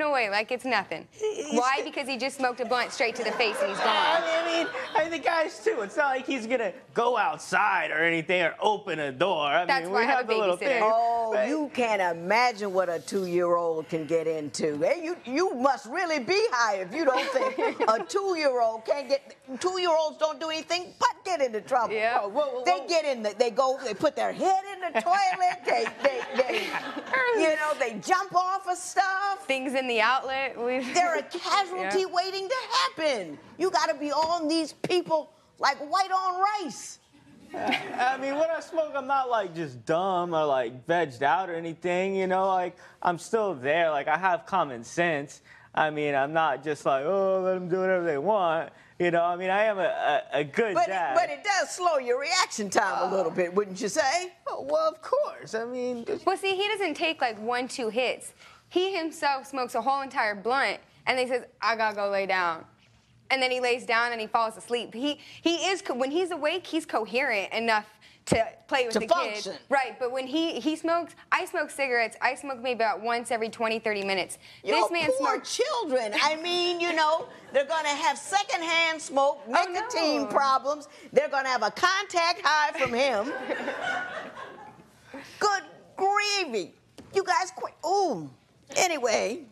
away like it's nothing. Why? Because he just smoked a blunt straight to the face and he's gone. I mean, the guys too. It's not like he's gonna go outside or anything or open a door. That's why I have a babysitter. Oh, you can't imagine what a 2-year-old can get into. Hey, you must really be high if you don't think a 2-year-old can't get. 2-year-olds don't do anything but get into trouble. Yeah. They get in. They put their head in the toilet. They you know, they jump off of stuff. Things in the outlet. They're a casualty waiting to happen. You got to be on these people like white on rice. I mean, when I smoke, I'm not like just dumb or like vegged out or anything, you know, like I'm still there. Like I have common sense. I mean, I'm not just like, oh, let them do whatever they want. You know, I mean, I am a good dad. But it does slow your reaction time a little bit, wouldn't you say? Well, of course. I mean... Well, see, he doesn't take like 1-2 hits. He himself smokes a whole entire blunt, and then he says, I gotta go lay down. And then he lays down and he falls asleep. He is, when he's awake, he's coherent enough to play with the function. kids. Right, but when he smokes, I smoke cigarettes. I smoke maybe about once every 20, 30 minutes. This man poor children. I mean, you know, they're going to have secondhand smoke, nicotine problems. They're going to have a contact high from him. Good gravy. You guys quit. Ooh. Anyway.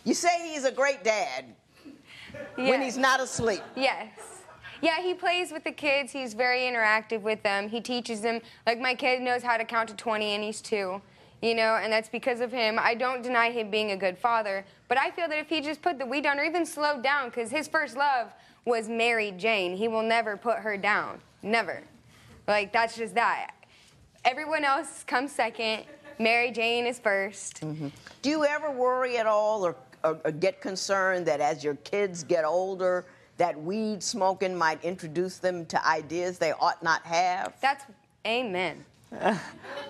You say he's a great dad when he's not asleep. Yes. Yeah, he plays with the kids. He's very interactive with them. He teaches them. Like, my kid knows how to count to 20, and he's 2. You know, and that's because of him. I don't deny him being a good father, but I feel that if he just put the weed down or even slowed down, because his first love was Mary Jane, he will never put her down. Never. Like, that's just that. Everyone else comes second. Mary Jane is first. Mm-hmm. Do you ever worry at all or get concerned that as your kids get older, that weed smoking might introduce them to ideas they ought not have? That's amen.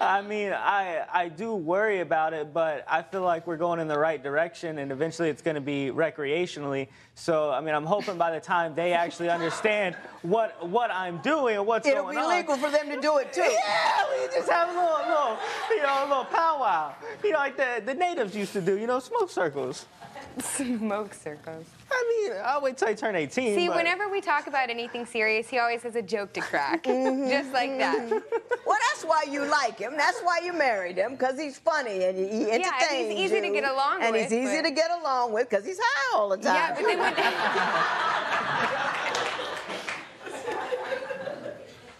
I mean, I do worry about it, but I feel like we're going in the right direction, and eventually it's going to be recreationally. So, I mean, I'm hoping by the time they actually understand what I'm doing and what's going on. It'll be legal for them to do it, too. Yeah, we just have a little powwow. You know, like the natives used to do, you know, smoke circles. Smoke circles. I mean, I'll wait till I turn 18. See, whenever we talk about anything serious, he always has a joke to crack. Just like that. Well, that's why you like him. That's why you married him, because he's funny and he entertains you. Yeah, and he's easy to get along with. And he's easy to get along with because he's high all the time. Yeah, but then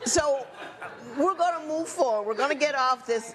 So we're going to move forward. We're going to get off this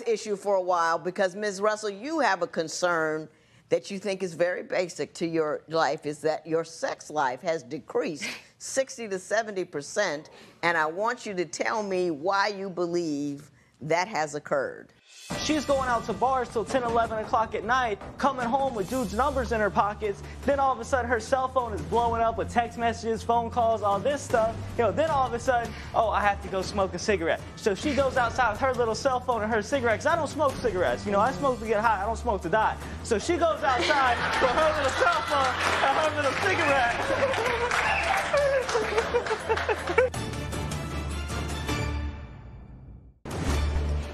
issue for a while because, Ms. Russell, you have a concern that you think is very basic to your life, is that your sex life has decreased 60 to 70%, and I want you to tell me why you believe that has occurred. She's going out to bars till 10, 11 o'clock at night, coming home with dudes' numbers in her pockets. Then all of a sudden her cell phone is blowing up with text messages, phone calls, all this stuff. You know, then all of a sudden, oh, I have to go smoke a cigarette. So she goes outside with her little cell phone and her cigarette, because I don't smoke cigarettes. You know, I smoke to get high, I don't smoke to die. So she goes outside with her little cell phone and her little cigarette.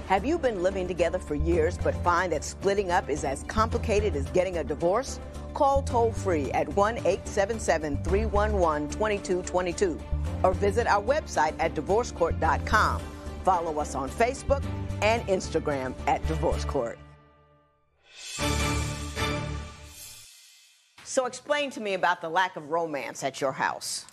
Have you been living together for years but find that splitting up is as complicated as getting a divorce? Call toll-free at 1-877-311-2222 or visit our website at divorcecourt.com. Follow us on Facebook and Instagram at Divorce Court. So explain to me about the lack of romance at your house.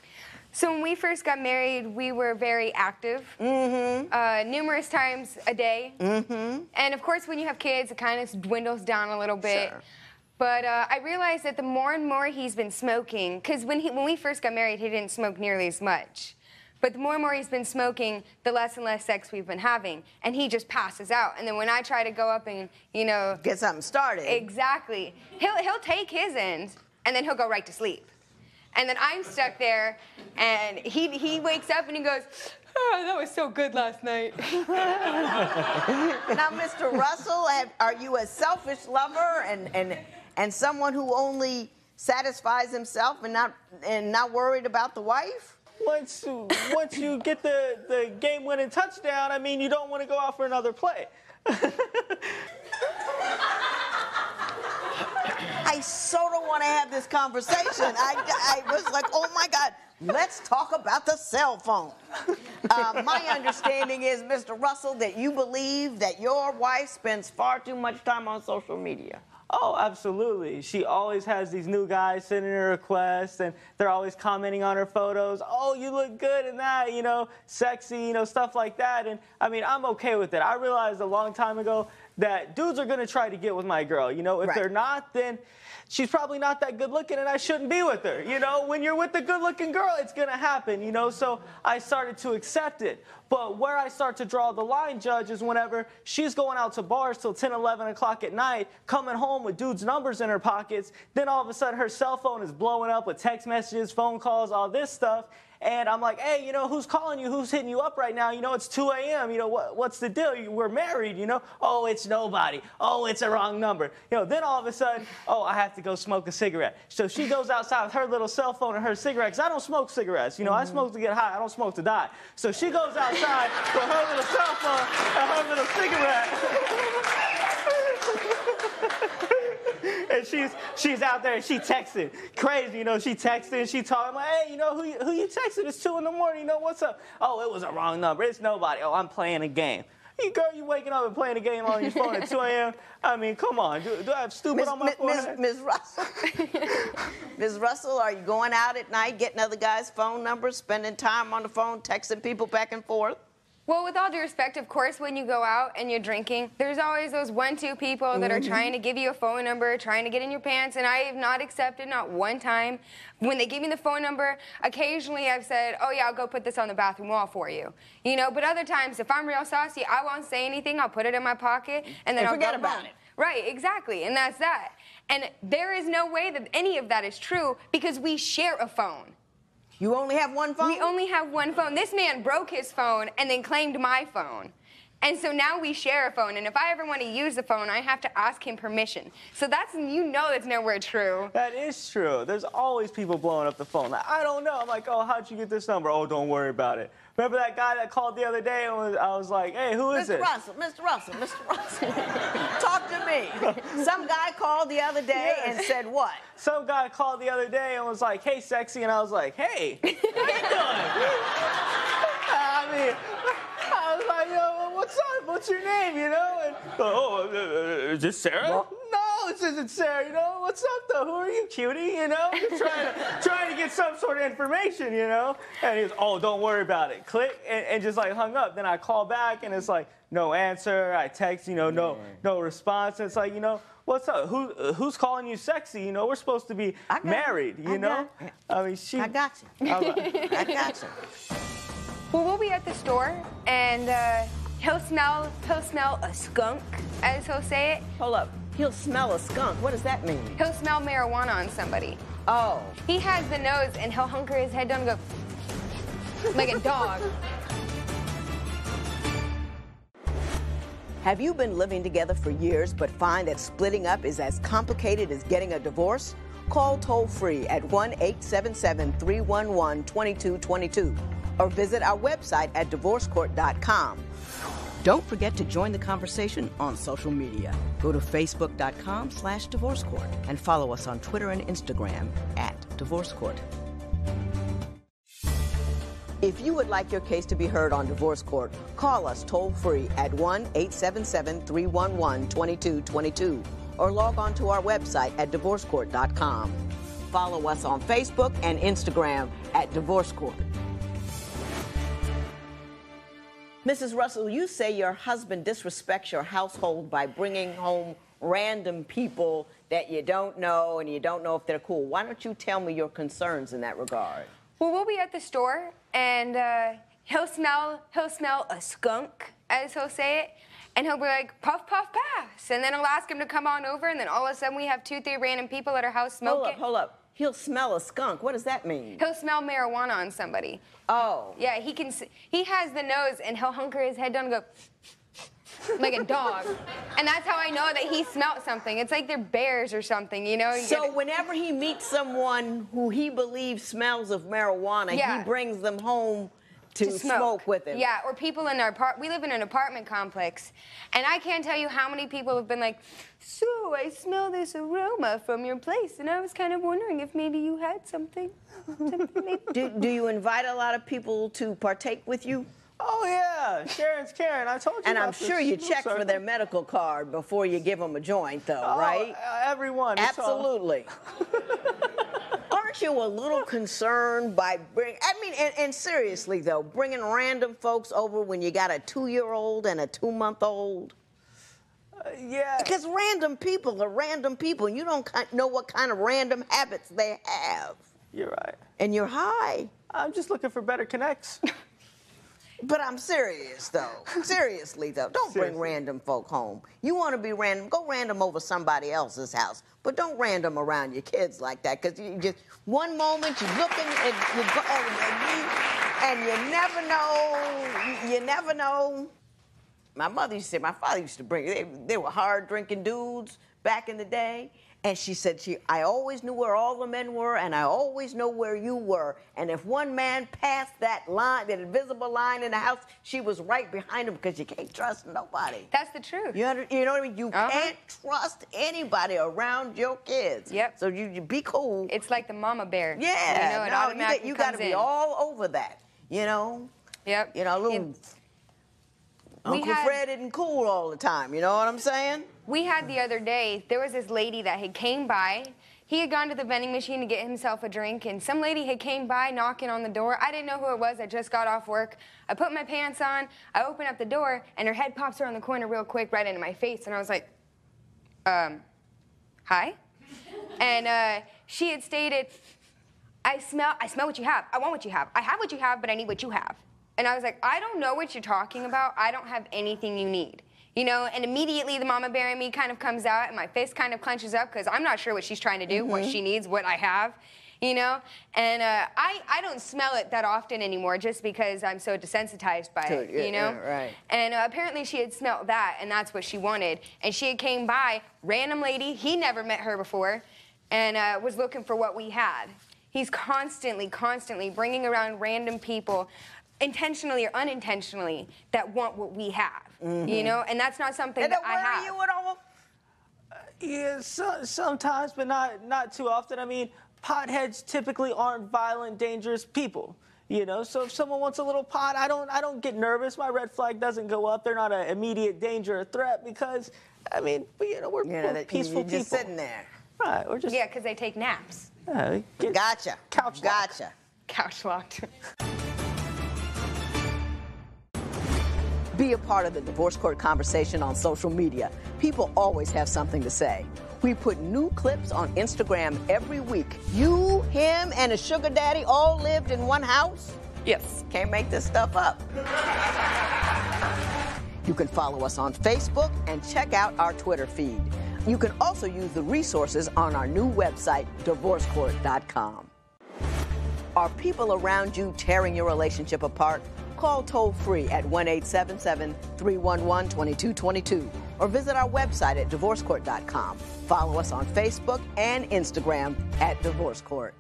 So when we first got married, we were very active, numerous times a day. And of course, when you have kids, it kind of dwindles down a little bit. Sure. But I realized that the more and more he's been smoking, because when we first got married, he didn't smoke nearly as much. But the more and more he's been smoking, the less and less sex we've been having. And he just passes out. And then when I try to go up and, you know... get something started. Exactly. He'll take his end, and then he'll go right to sleep. And then I'm stuck there, and he wakes up and he goes, oh, that was so good last night. Now, Mr. Russell, are you a selfish lover and someone who only satisfies himself and not worried about the wife? once you get the game-winning touchdown, I mean, you don't want to go out for another play. I sort of want to have this conversation. I was like, oh my God, let's talk about the cell phone. My understanding is, Mr. Russell, that you believe that your wife spends far too much time on social media. Oh, absolutely. She always has these new guys sending her requests, and they're always commenting on her photos. Oh, you look good in that, you know, sexy, you know, stuff like that. And I mean, I'm okay with it. I realized a long time ago that dudes are going to try to get with my girl. You know, if they're not, then she's probably not that good looking and I shouldn't be with her. You know, when you're with a good looking girl, it's going to happen, you know. So I started to accept it. But where I start to draw the line, Judge, is whenever she's going out to bars till 10, 11 o'clock at night, coming home with dudes' numbers in her pockets, then all of a sudden her cell phone is blowing up with text messages, phone calls, all this stuff. And I'm like, hey, you know, who's calling you? Who's hitting you up right now? You know, it's 2 a.m. You know, what's the deal? We're married, you know? Oh, it's nobody. Oh, it's a wrong number. You know, then all of a sudden, oh, I have to go smoke a cigarette. So she goes outside with her little cell phone and her cigarette, because I don't smoke cigarettes. You know, I smoke to get high. I don't smoke to die. So she goes outside with her little cell phone and her little cigarette. And she's out there and she texting crazy, you know. She texting, she talking. I'm like, hey, you know, who you texting? It's 2 in the morning. You know, what's up? Oh, it was a wrong number. It's nobody. Oh, I'm playing a game. You girl, you waking up and playing a game on your phone at 2 a.m. I mean, come on. Do I have stupid on my forehead? Ms. Russell, Ms. Russell, are you going out at night, getting other guys' phone numbers, spending time on the phone, texting people back and forth? Well, with all due respect, of course, when you go out and you're drinking, there's always those 1-2 people that are trying to give you a phone number, trying to get in your pants, and I have not accepted not one time. When they give me the phone number, occasionally I've said, oh, yeah, I'll go put this on the bathroom wall for you. You know, but other times, if I'm real saucy, I won't say anything. I'll put it in my pocket, and then I'll forget go about home. it. Right, exactly, and that's that. And there is no way that any of that is true because we share a phone. You only have one phone? We only have one phone. This man broke his phone and then claimed my phone. And so now we share a phone, and if I ever want to use the phone, I have to ask him permission. So that's, you know, that's nowhere true. That is true. There's always people blowing up the phone. Like, I don't know. I'm like, oh, how'd you get this number? Oh, don't worry about it. Remember that guy that called the other day and I was like, hey, who is it? Mr. Russell, talk to me. Some guy called the other day and said what? Some guy called the other day and was like, hey, sexy, and I was like, hey, how you doing? I mean, I was like, yo, what's up? What's your name, you know? And, is this Sarah? Well, no, this isn't Sarah, you know? What's up, though? Who are you, cutie, you know? Just trying to get some sort of information, you know? And he was, oh, don't worry about it. Click, and just, like, hung up. Then I call back, and it's like, no answer. I text, you know, no response. And it's like, you know, what's up? Who's calling you sexy? You know, we're supposed to be married, you know? I mean, I got you. I got you. Well, we'll be at the store, and he'll smell a skunk, as he'll say it. Hold up. He'll smell a skunk. What does that mean? He'll smell marijuana on somebody. Oh. He has the nose, and he'll hunker his head down and go like a dog. Have you been living together for years but find that splitting up is as complicated as getting a divorce? Call toll-free at 1-877-311-2222 or visit our website at divorcecourt.com. Don't forget to join the conversation on social media. Go to facebook.com/divorcecourt and follow us on Twitter and Instagram @divorcecourt. If you would like your case to be heard on Divorce Court, call us toll-free at 1-877-311-2222 or log on to our website at divorcecourt.com. Follow us on Facebook and Instagram @divorcecourt. Mrs. Russell, you say your husband disrespects your household by bringing home random people that you don't know and you don't know if they're cool. Why don't you tell me your concerns in that regard? Well, we'll be at the store, and he'll smell a skunk, as he'll say it, and he'll be like, puff, puff, pass. And then I'll ask him to come on over, and then all of a sudden we have 2-3 random people at our house smoking. Hold up. He'll smell a skunk. What does that mean? He'll smell marijuana on somebody. Oh. Yeah, he has the nose, and he'll hunker his head down and go like a dog. And that's how I know that he smelt something. It's like they're bears or something, you know? So whenever he meets someone who he believes smells of marijuana, he brings them home to smoke with him. Yeah, or people in our we live in an apartment complex, and I can't tell you how many people have been like, so I smell this aroma from your place, and I was kind of wondering if maybe you had something. Do you invite a lot of people to partake with you? Oh, yeah. Sharon's Karen. I told you And about I'm sure you check for their medical card before you give them a joint, though, right? Everyone. Absolutely. Aren't you a little concerned by and seriously, though, bringing random folks over when you got a 2-year-old and a 2-month-old? Yeah. Because random people are random people, and you don't know what kind of random habits they have. You're right. And you're high. I'm just looking for better connects. But I'm serious, though. Seriously, though. Don't bring random folk home. You want to be random, go random over somebody else's house. But don't random around your kids like that, because you just, one moment you're looking and you never know. You never know. My father used to bring, they were hard-drinking dudes back in the day. And she said, I always knew where all the men were, and I always know where you were. And if one man passed that line, that invisible line in the house, she was right behind him, because you can't trust nobody. That's the truth. You know what I mean? You can't trust anybody around your kids. Yep. So you be cool. It's like the mama bear. Yeah. You know, it automatically you got to comes be in. all over that, you know? Yep. You know, little Uncle Fred isn't cool all the time, you know what I'm saying? We had the other day, there was this lady that had came by. He had gone to the vending machine to get himself a drink, and some lady had came by knocking on the door. I didn't know who it was. I just got off work. I put my pants on. I open up the door, and her head pops around the corner real quick right into my face, and I was like, hi? And she had stated, I smell what you have. I want what you have. I have what you have, but I need what you have. And I was like, I don't know what you're talking about. I don't have anything you need. You know, and immediately the mama bear in me kind of comes out, and my fist kind of clenches up, because I'm not sure what she's trying to do, what she needs, what I have, you know? And I don't smell it that often anymore, just because I'm so desensitized by it, you know? Right. And apparently she had smelled that, and that's what she wanted. And she had came by, random lady, he never met her before, and was looking for what we had. He's constantly bringing around random people, intentionally or unintentionally, that want what we have, you know? And that's not something that I have. You at all? Yeah, sometimes, but not too often. I mean, potheads typically aren't violent, dangerous people. You know, so if someone wants a little pot, I don't get nervous. My red flag doesn't go up. They're not an immediate danger or threat, because, I mean, you know, we're peaceful people. You're just sitting there. Right, we're just... Yeah, because they take naps. Gotcha. Couch lock. Gotcha. Couch locked. Be a part of the divorce court conversation on social media. People always have something to say. We put new clips on Instagram every week. You, him, and a sugar daddy all lived in one house? Yes. Can't make this stuff up. You can follow us on Facebook and check out our Twitter feed. You can also use the resources on our new website, divorcecourt.com. Are people around you tearing your relationship apart? Call toll-free at 1-877-311-2222 or visit our website at divorcecourt.com. Follow us on Facebook and Instagram at Divorce Court.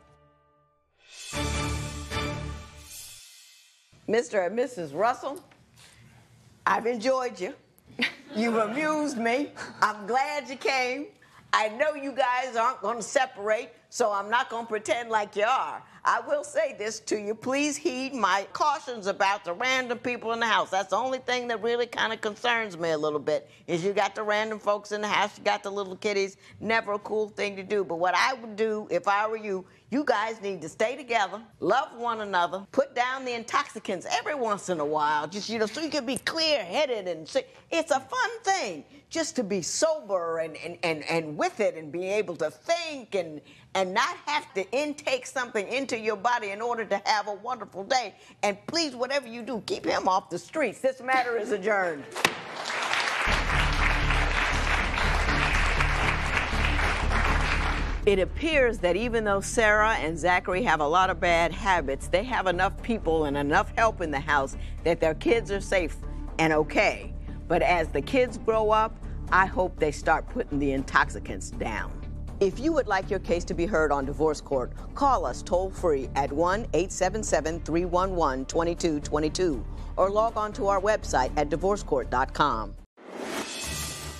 Mr. and Mrs. Russell, I've enjoyed you. You've amused me. I'm glad you came. I know you guys aren't going to separate, so I'm not going to pretend like you are. I will say this to you. Please heed my cautions about the random people in the house. That's the only thing that really kind of concerns me a little bit, is you got the random folks in the house, you got the little kiddies. Never a cool thing to do. But what I would do if I were you, you guys need to stay together, love one another, put down the intoxicants every once in a while, just, you know, so you can be clear-headed and it's a fun thing just to be sober and with it and be able to think and not have to intake something into your body in order to have a wonderful day. And please, whatever you do, keep him off the streets. This matter is adjourned. It appears that even though Sarah and Zachary have a lot of bad habits, they have enough people and enough help in the house that their kids are safe and okay. But as the kids grow up, I hope they start putting the intoxicants down. If you would like your case to be heard on Divorce Court, call us toll-free at 1-877-311-2222 or log on to our website at divorcecourt.com.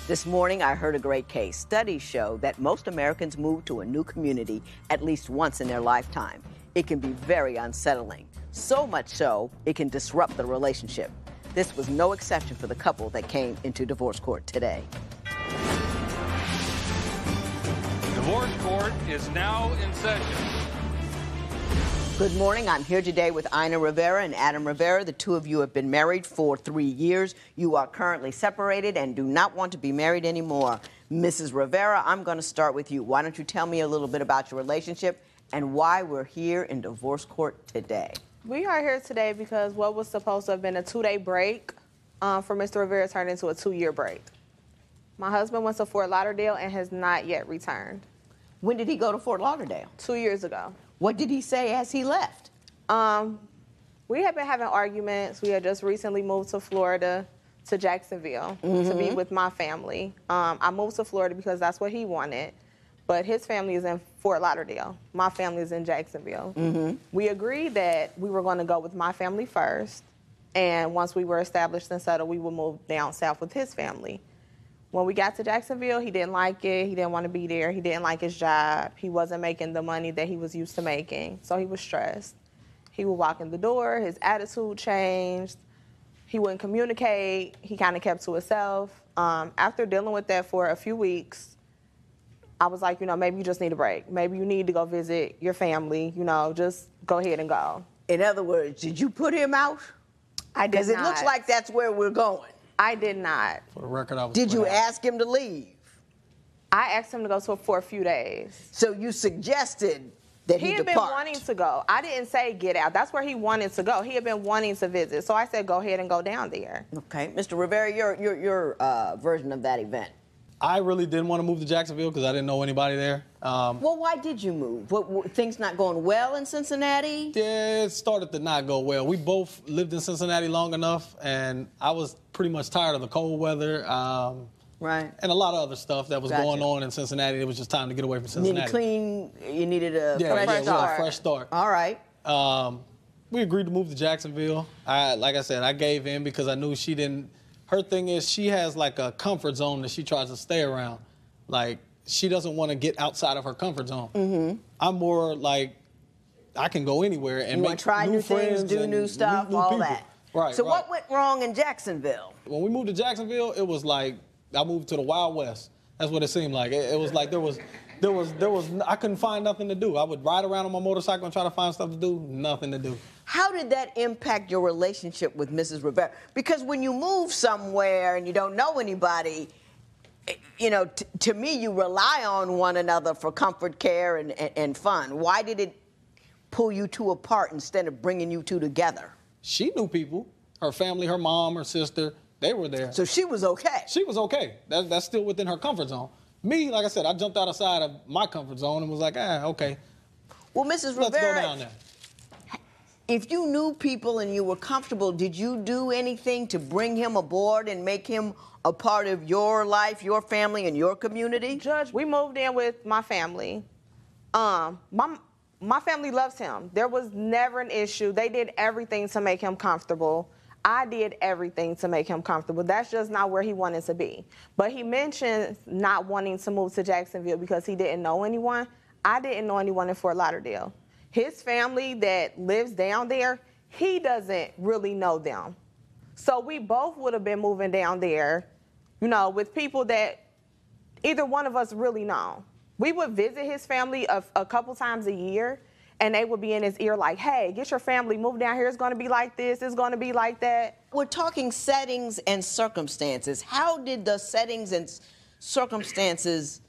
This morning, I heard a great case. Studies show that most Americans move to a new community at least once in their lifetime. It can be very unsettling, so much so it can disrupt the relationship. This was no exception for the couple that came into divorce court today. Divorce court is now in session. Good morning. I'm here today with Ina Rivera and Adam Rivera. The two of you have been married for 3 years. You are currently separated and do not want to be married anymore. Mrs. Rivera, I'm going to start with you. Why don't you tell me a little bit about your relationship and why we're here in divorce court today? We are here today because what was supposed to have been a 2-day break for Mr. Rivera turned into a 2-year break. My husband went to Fort Lauderdale and has not yet returned. When did he go to Fort Lauderdale? 2 years ago. What did he say as he left? We had been having arguments. We had just recently moved to Florida, to Jacksonville, to be with my family. I moved to Florida because that's what he wanted, but his family is in Fort Lauderdale. My family is in Jacksonville. We agreed that we were going to go with my family first, and once we were established and settled, we would move down south with his family. When we got to Jacksonville, he didn't like it. He didn't want to be there. He didn't like his job. He wasn't making the money that he was used to making, so he was stressed. He would walk in the door. His attitude changed. He wouldn't communicate. He kind of kept to himself. After dealing with that for a few weeks, I was like, maybe you just need a break. Maybe you need to go visit your family. Just go ahead and go. In other words, did you put him out? I did not. Because it looks like that's where we're going. I did not. For the record, I was. Did you ask him to leave? I asked him to go for a few days. So you suggested that he had been wanting to go. I didn't say get out. That's where he wanted to go. He had been wanting to visit. So I said, go ahead and go down there. Okay. Mr. Rivera, your version of that event. I really didn't want to move to Jacksonville because I didn't know anybody there. Well, why did you move? What, things not going well in Cincinnati? Yeah, it started to not go well. We both lived in Cincinnati long enough, and I was pretty much tired of the cold weather. Right. And a lot of other stuff that was going on in Cincinnati. It was just time to get away from Cincinnati. You needed a fresh start. A fresh start. All right. We agreed to move to Jacksonville. Like I said, I gave in because I knew she didn't. Her thing is she has like a comfort zone that she tries to stay around. Like she doesn't want to get outside of her comfort zone. I'm more like I can go anywhere and make try new things, do new stuff, all people. That. Right. So what went wrong in Jacksonville? When we moved to Jacksonville, it was like I moved to the Wild West. That's what it seemed like. It was like there was I couldn't find nothing to do. I would ride around on my motorcycle and try to find stuff to do. Nothing to do. How did that impact your relationship with Mrs. Rivera? Because when you move somewhere and you don't know anybody, to me, you rely on one another for comfort, care, and fun. Why did it pull you two apart instead of bringing you two together? She knew people. Her family, her mom, her sister, they were there. So she was okay? She was okay. That's still within her comfort zone. Me, like I said, I jumped outside of my comfort zone and was like, okay. Well, Mrs. Rivera, let's go down there. If you knew people and you were comfortable, did you do anything to bring him aboard and make him a part of your life, your family, and your community? Judge, we moved in with my family. My family loves him. There was never an issue. They did everything to make him comfortable. I did everything to make him comfortable. That's just not where he wanted to be. But he mentioned not wanting to move to Jacksonville because he didn't know anyone. I didn't know anyone in Fort Lauderdale. His family that lives down there, he doesn't really know them. So we both would have been moving down there, with people that either one of us really know. We would visit his family a couple times a year, and they would be in his ear like, hey, get your family, move down here. It's going to be like this. It's going to be like that. We're talking settings and circumstances. How did the settings and circumstances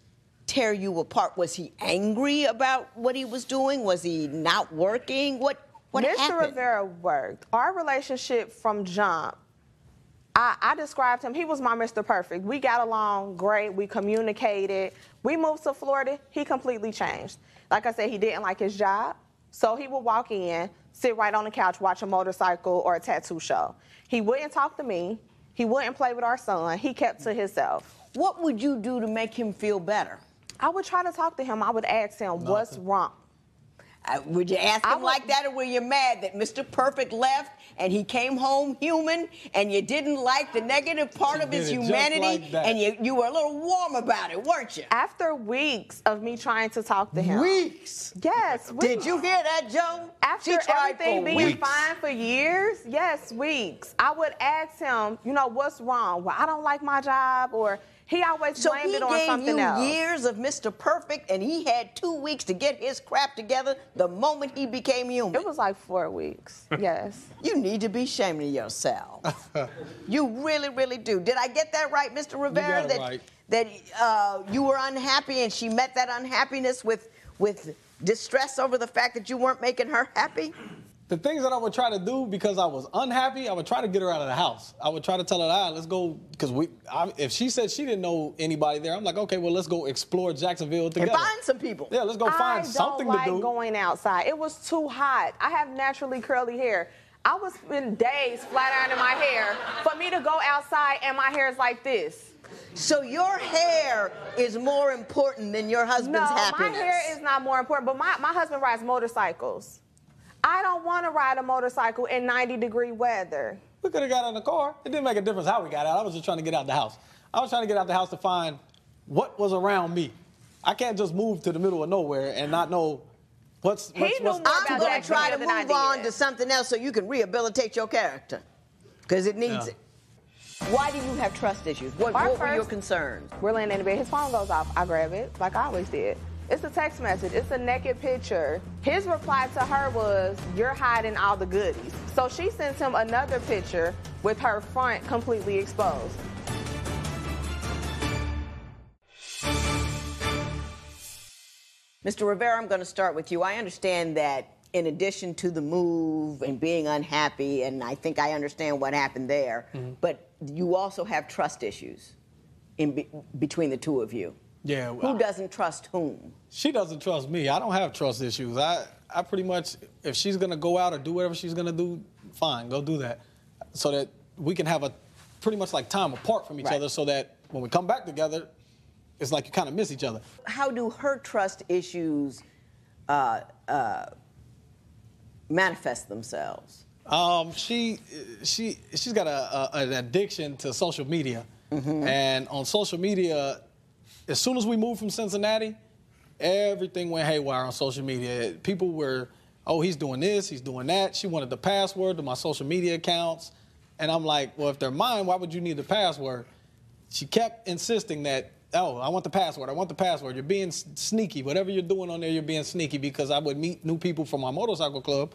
tear you apart? Was he angry about what he was doing? Was he not working? What happened? Mr. Rivera worked. Our relationship from jump, I described him, he was my Mr. Perfect. We got along great. We communicated. We moved to Florida. He completely changed. Like I said, he didn't like his job. So he would walk in, sit right on the couch, watch a motorcycle or a tattoo show. He wouldn't talk to me. He wouldn't play with our son. He kept to himself. What would you do to make him feel better? I would try to talk to him. I would ask him, what's wrong? Would you ask him like that, or were you mad that Mr. Perfect left and he came home human and you didn't like the negative part of his humanity and you were a little warm about it, weren't you? After weeks of me trying to talk to him. Weeks? Yes, weeks. Did you hear that, Joe? After everything being fine for years, yes, weeks. I would ask him, you know, what's wrong? Well, I don't like my job, or he always blamed it on something else. So he gave you years of Mr. Perfect, and he had 2 weeks to get his crap together the moment he became human. It was like 4 weeks, yes. You need to be ashamed of yourself. You really, really do. Did I get that right, Mr. Rivera? You got it right. That you were unhappy, and she met that unhappiness with distress over the fact that you weren't making her happy? The things that I would try to do because I was unhappy, I would try to get her out of the house. I would try to tell her, all right, let's go, because if she said she didn't know anybody there, I'm like, okay, well, let's go explore Jacksonville together. And find some people. Yeah, let's go find something to do. I don't like going outside. It was too hot. I have naturally curly hair. I would spend days flat ironing my hair for me to go outside and my hair is like this. So your hair is more important than your husband's happiness? No, my hair is not more important, but my husband rides motorcycles. I don't want to ride a motorcycle in 90-degree weather. We could have got in the car. It didn't make a difference how we got out. I was just trying to get out the house. I was trying to get out the house to find what was around me. I can't just move to the middle of nowhere and not know what's I'm going to try to move on to something else so you can rehabilitate your character, because it needs it. Why do you have trust issues? What were your concerns? We're laying in the bed. His phone goes off. I grab it like I always did. It's a text message. It's a naked picture. His reply to her was, you're hiding all the goodies. So she sends him another picture with her front completely exposed. Mr. Rivera, I'm going to start with you. I understand that in addition to the move and being unhappy, and I think I understand what happened there, but you also have trust issues between the two of you. Yeah. Who doesn't trust whom? She doesn't trust me. I don't have trust issues. I pretty much, if she's going to go out or do whatever she's going to do, fine, go do that. So that we can have a pretty much like time apart from each other, so that when we come back together, it's like you kind of miss each other. How do her trust issues manifest themselves? She's got an addiction to social media. And on social media, as soon as we moved from Cincinnati, everything went haywire on social media. People were, oh, he's doing this, he's doing that. She wanted the password to my social media accounts. And I'm like, well, if they're mine, why would you need the password? She kept insisting that, oh, I want the password, I want the password. You're being sneaky. Whatever you're doing on there, you're being sneaky, because I would meet new people from my motorcycle club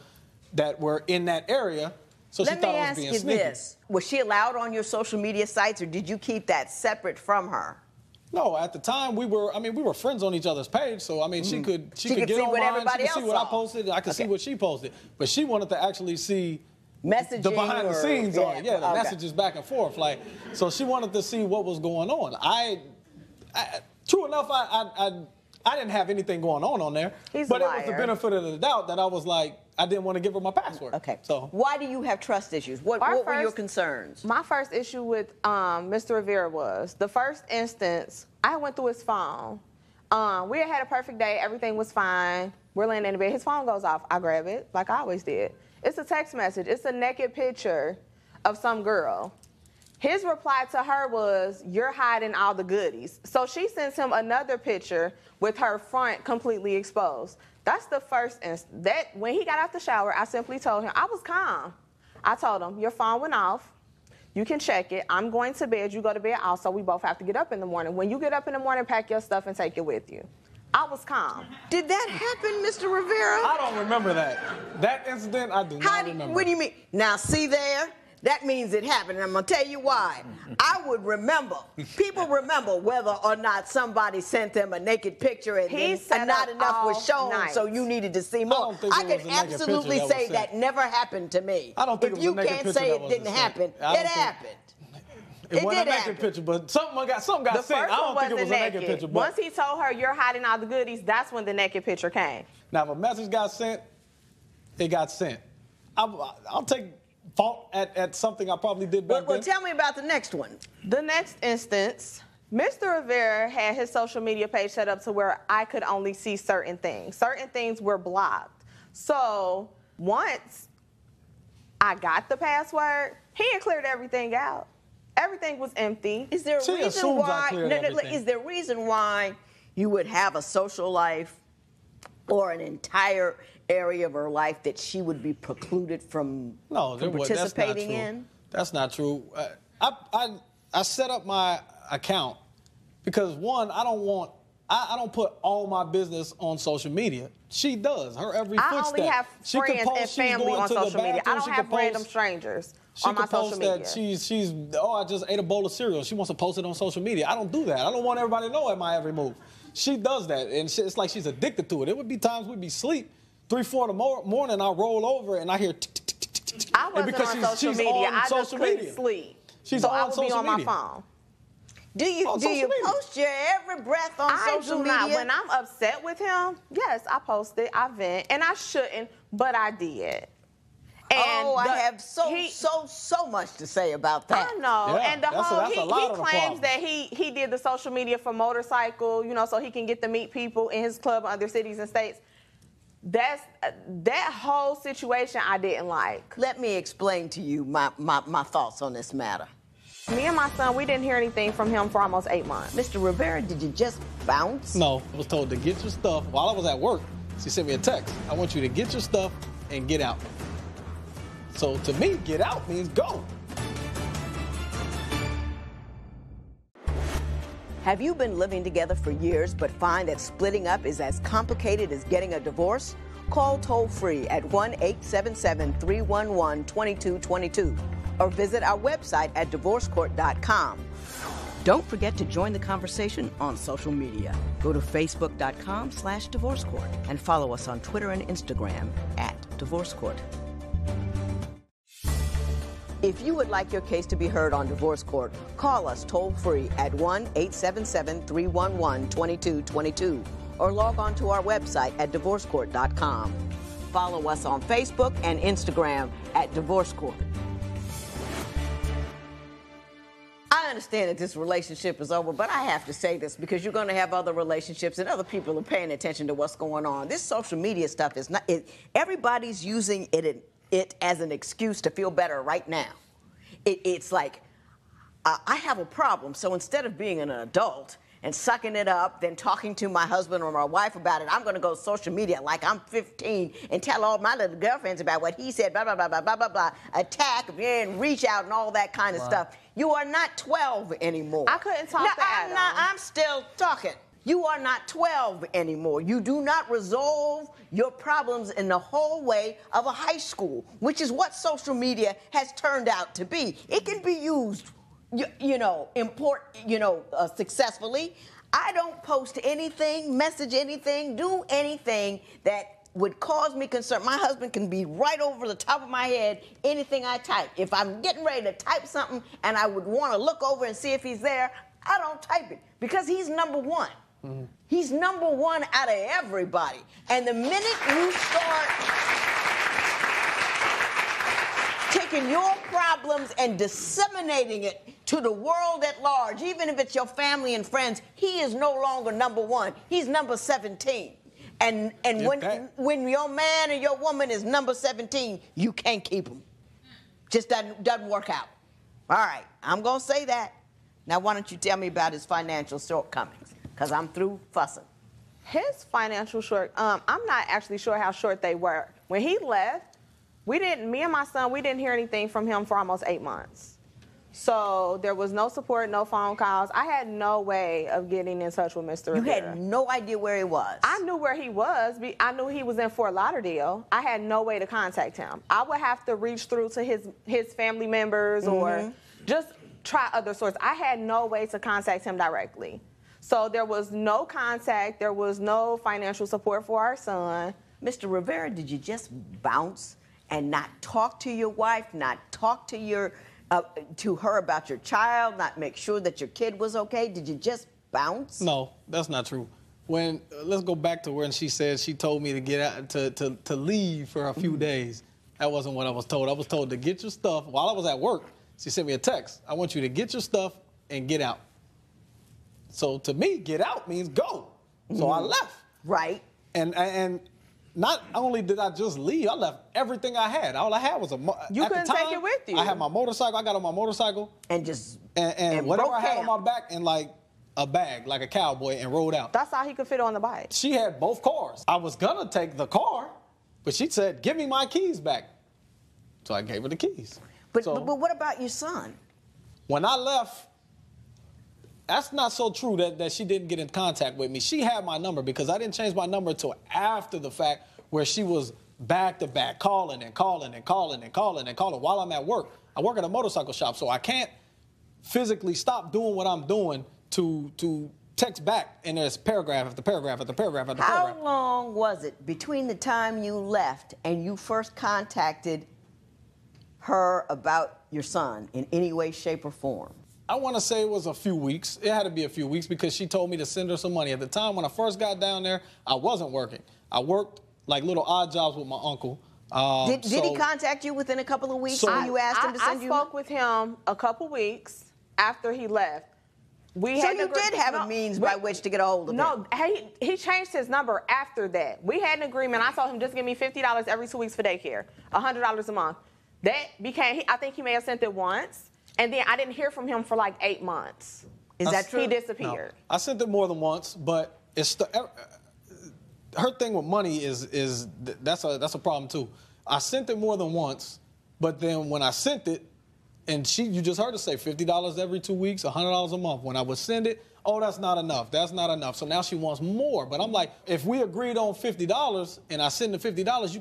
that were in that area. So she thought I was being sneaky. Let me ask you this. Was she allowed on your social media sites, or did you keep that separate from her? No, at the time we were friends on each other's page, so I mean she could get see online, what everybody she could see what else I posted, I could see what she posted, but she wanted to actually see the behind the scenes on it, the messages back and forth, like, so she wanted to see what was going on. True enough, I didn't have anything going on there, but it was the benefit of the doubt that I was like, I didn't want to give her my password. Okay. So why do you have trust issues? What were your concerns? My first issue with Mr. Rivera was, the first instance, I went through his phone. We had a perfect day. Everything was fine. We're laying in the bed. His phone goes off. I grab it like I always did. It's a text message. It's a naked picture of some girl. His reply to her was, you're hiding all the goodies. So she sends him another picture with her front completely exposed. That's the first instance. When he got out the shower, I simply told him, I was calm. I told him, your phone went off. You can check it. I'm going to bed. You go to bed also. We both have to get up in the morning. When you get up in the morning, pack your stuff and take it with you. I was calm. Did that happen, Mr. Rivera? I don't remember that. That incident, I do not remember. What do you mean? Now, see there? That means it happened, and I'm going to tell you why. I would remember. People remember whether or not somebody sent them a naked picture and not enough was shown, so you needed to see more. I can absolutely say that never happened to me. I don't think if you can't say it didn't happen, it happened. It wasn't a naked picture, but something got sent. I don't think it was a naked picture. But once he told her, you're hiding all the goodies, that's when the naked picture came. Now, if a message got sent, it got sent. I'll take fault at something I probably did back Well, then. tell me about the next one. The next instance, Mr. Rivera had his social media page set up to where I could only see certain things. Certain things were blocked. So once I got the password, he had cleared everything out. Everything was empty. Is there a She reason assumes I why? cleared everything. Is there a reason why you would have a social life or an entire area of her life that she would be precluded from, participating in? That's not true. I set up my account because one, I don't put all my business on social media. She does. Her every footstep. I only have She could friends post and she's family going on to the social media. I bathroom. don't She have could random post- strangers She on my could post social that media. I just ate a bowl of cereal. She wants to post it on social media. I don't do that. I don't want everybody to know at my every move. She does that, and it's like she's addicted to it. It would be times we'd be asleep, 3, 4 in the morning, I roll over and I hear tick, tick, tick, tick, tick, tick. I wasn't because on she's social media. on I just social couldn't media. sleep. She's so on I would be social on my media. phone. Do you post your every breath on social media? Not. When I'm upset with him, yes, I post it. I vent, and I shouldn't, but I did. And I have so much to say about that. I know. Yeah, and the that's whole a he lot of the claims problem. that he did the social media for motorcycle, so he can get to meet people in his club in other cities and states. That whole situation I didn't like. Let me explain to you my thoughts on this matter. Me and my son, we didn't hear anything from him for almost 8 months. Mr. Rivera, did you just bounce? No, I was told to get your stuff. While I was at work, she sent me a text. I want you to get your stuff and get out. So to me, get out means go. Have you been living together for years but find that splitting up is as complicated as getting a divorce? Call toll-free at 1-877-311-2222 or visit our website at divorcecourt.com. Don't forget to join the conversation on social media. Go to facebook.com/divorcecourt and follow us on Twitter and Instagram @divorcecourt. If you would like your case to be heard on Divorce Court, call us toll-free at 1-877-311-2222 or log on to our website at divorcecourt.com. Follow us on Facebook and Instagram @divorcecourt. I understand that this relationship is over, but I have to say this because you're going to have other relationships and other people are paying attention to what's going on. This social media stuff is not, everybody's using it as an excuse to feel better right now. It's like, I have a problem, so instead of being an adult and sucking it up, then talking to my husband or my wife about it, I'm going to go social media like I'm 15 and tell all my little girlfriends about what he said, blah, blah, blah, blah, blah, blah, blah, attack, and reach out and all that kind of stuff. You are not 12 anymore. I couldn't talk to Adam. I'm still talking. You are not 12 anymore. You do not resolve your problems in the hallway of a high school, which is what social media has turned out to be. It can be used, successfully. I don't post anything, message anything, do anything that would cause me concern. My husband can be right over the top of my head, anything I type. If I'm getting ready to type something and I would want to look over and see if he's there, I don't type it because he's number one. Mm-hmm. He's number one out of everybody. And the minute you start taking your problems and disseminating it to the world at large, even if it's your family and friends, he is no longer number one. He's number 17. And when your man or your woman is number 17, you can't keep him. Just doesn't work out. All right, I'm going to say that. Now, why don't you tell me about his financial shortcomings? Because I'm through fussing. His financial I'm not actually sure how short they were. When he left, me and my son, we didn't hear anything from him for almost 8 months. So there was no support, no phone calls. I had no way of getting in touch with Mr. Rivera. You had no idea where he was? I knew where he was. I knew he was in Fort Lauderdale. I had no way to contact him. I would have to reach through to his family members or just try other sources. I had no way to contact him directly. So there was no contact. There was no financial support for our son. Mr. Rivera, did you just bounce and not talk to your wife, not talk to her about your child, not make sure that your kid was okay? Did you just bounce? No, that's not true. Let's go back to when she said she told me to get out to leave for a few days. That wasn't what I was told. I was told to get your stuff. While I was at work, she sent me a text. I want you to get your stuff and get out. So to me, get out means go. So I left. Right. And not only did I just leave, I left everything I had. All I had was You couldn't take it with you. I had my motorcycle. I got on my motorcycle. And just... And whatever I had on my back in like a bag, like a cowboy, and rode out. That's all he could fit on the bike. She had both cars. I was going to take the car, but she said, give me my keys back. So I gave her the keys. But what about your son? When I left, that's not so true that she didn't get in contact with me. She had my number because I didn't change my number until after the fact, where she was back to back calling while I'm at work. I work at a motorcycle shop, so I can't physically stop doing what I'm doing to text back, and there's paragraph after paragraph after paragraph after paragraph. How long was it between the time you left and you first contacted her about your son in any way, shape, or form? I want to say it was a few weeks. It had to be a few weeks because she told me to send her some money. At the time when I first got down there, I wasn't working. I worked like little odd jobs with my uncle. Did he contact you within a couple of weeks when you asked him to send you? I spoke with him a couple weeks after he left. So you did have a means by which to get a hold of him? No, he changed his number after that. We had an agreement. I told him just give me $50 every 2 weeks for daycare, $100 a month. That became, I think he may have sent it once, and then I didn't hear from him for like 8 months. Is that true? He disappeared. No, I sent it more than once, but it's her thing with money is that's a problem too. I sent it more than once, but then when I sent it, and you just heard her say $50 every 2 weeks, $100 a month. When I would send it, oh, that's not enough. That's not enough. So now she wants more. But I'm like, if we agreed on $50 and I send the $50,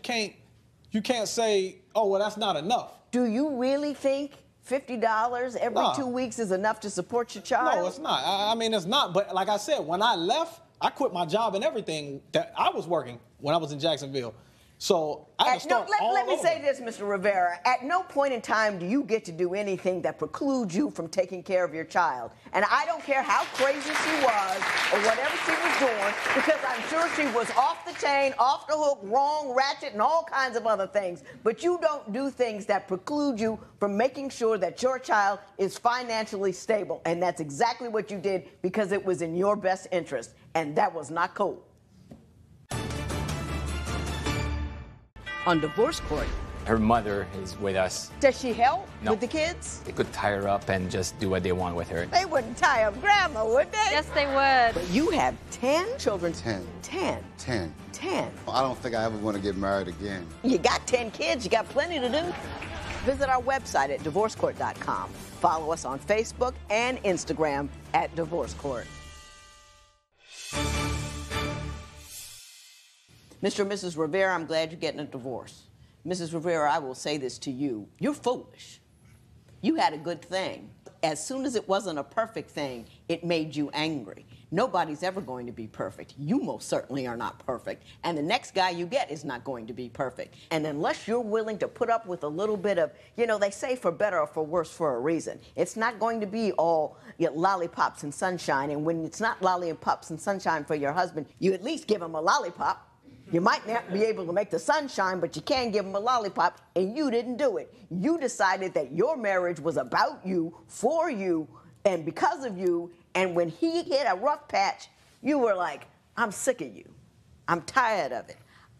you can't say, oh, well, that's not enough. Do you really think $50 every 2 weeks is enough to support your child? No, it's not. I mean, it's not. But like I said, when I left, I quit my job and everything that I was working when I was in Jacksonville. So I had to start let me say this, Mr. Rivera. At no point in time do you get to do anything that precludes you from taking care of your child. And I don't care how crazy she was or whatever she was doing, because I'm sure she was off the chain, off the hook, wrong, ratchet, and all kinds of other things. But you don't do things that preclude you from making sure that your child is financially stable. And that's exactly what you did, because it was in your best interest. And that was not cool. On divorce court. Her mother is with us. Does she help No. with the kids? They could tie her up and just do what they want with her. They wouldn't tie up Grandma, would they? Yes, they would. But you have 10 children. 10. 10. 10. 10. I don't think I ever want to get married again. You got 10 kids. You got plenty to do. Visit our website at divorcecourt.com. Follow us on Facebook and Instagram at Divorce Court. Mr. and Mrs. Rivera, I'm glad you're getting a divorce. Mrs. Rivera, I will say this to you. You're foolish. You had a good thing. As soon as it wasn't a perfect thing, it made you angry. Nobody's ever going to be perfect. You most certainly are not perfect. And the next guy you get is not going to be perfect. And unless you're willing to put up with a little bit of, they say for better or for worse for a reason. It's not going to be all lollipops and sunshine. And when it's not lollipops and sunshine for your husband, you at least give him a lollipop. You might not be able to make the sun shine, but you can give him a lollipop, and you didn't do it. You decided that your marriage was about you, for you, and because of you, and when he hit a rough patch, you were like, I'm sick of you. I'm tired of it.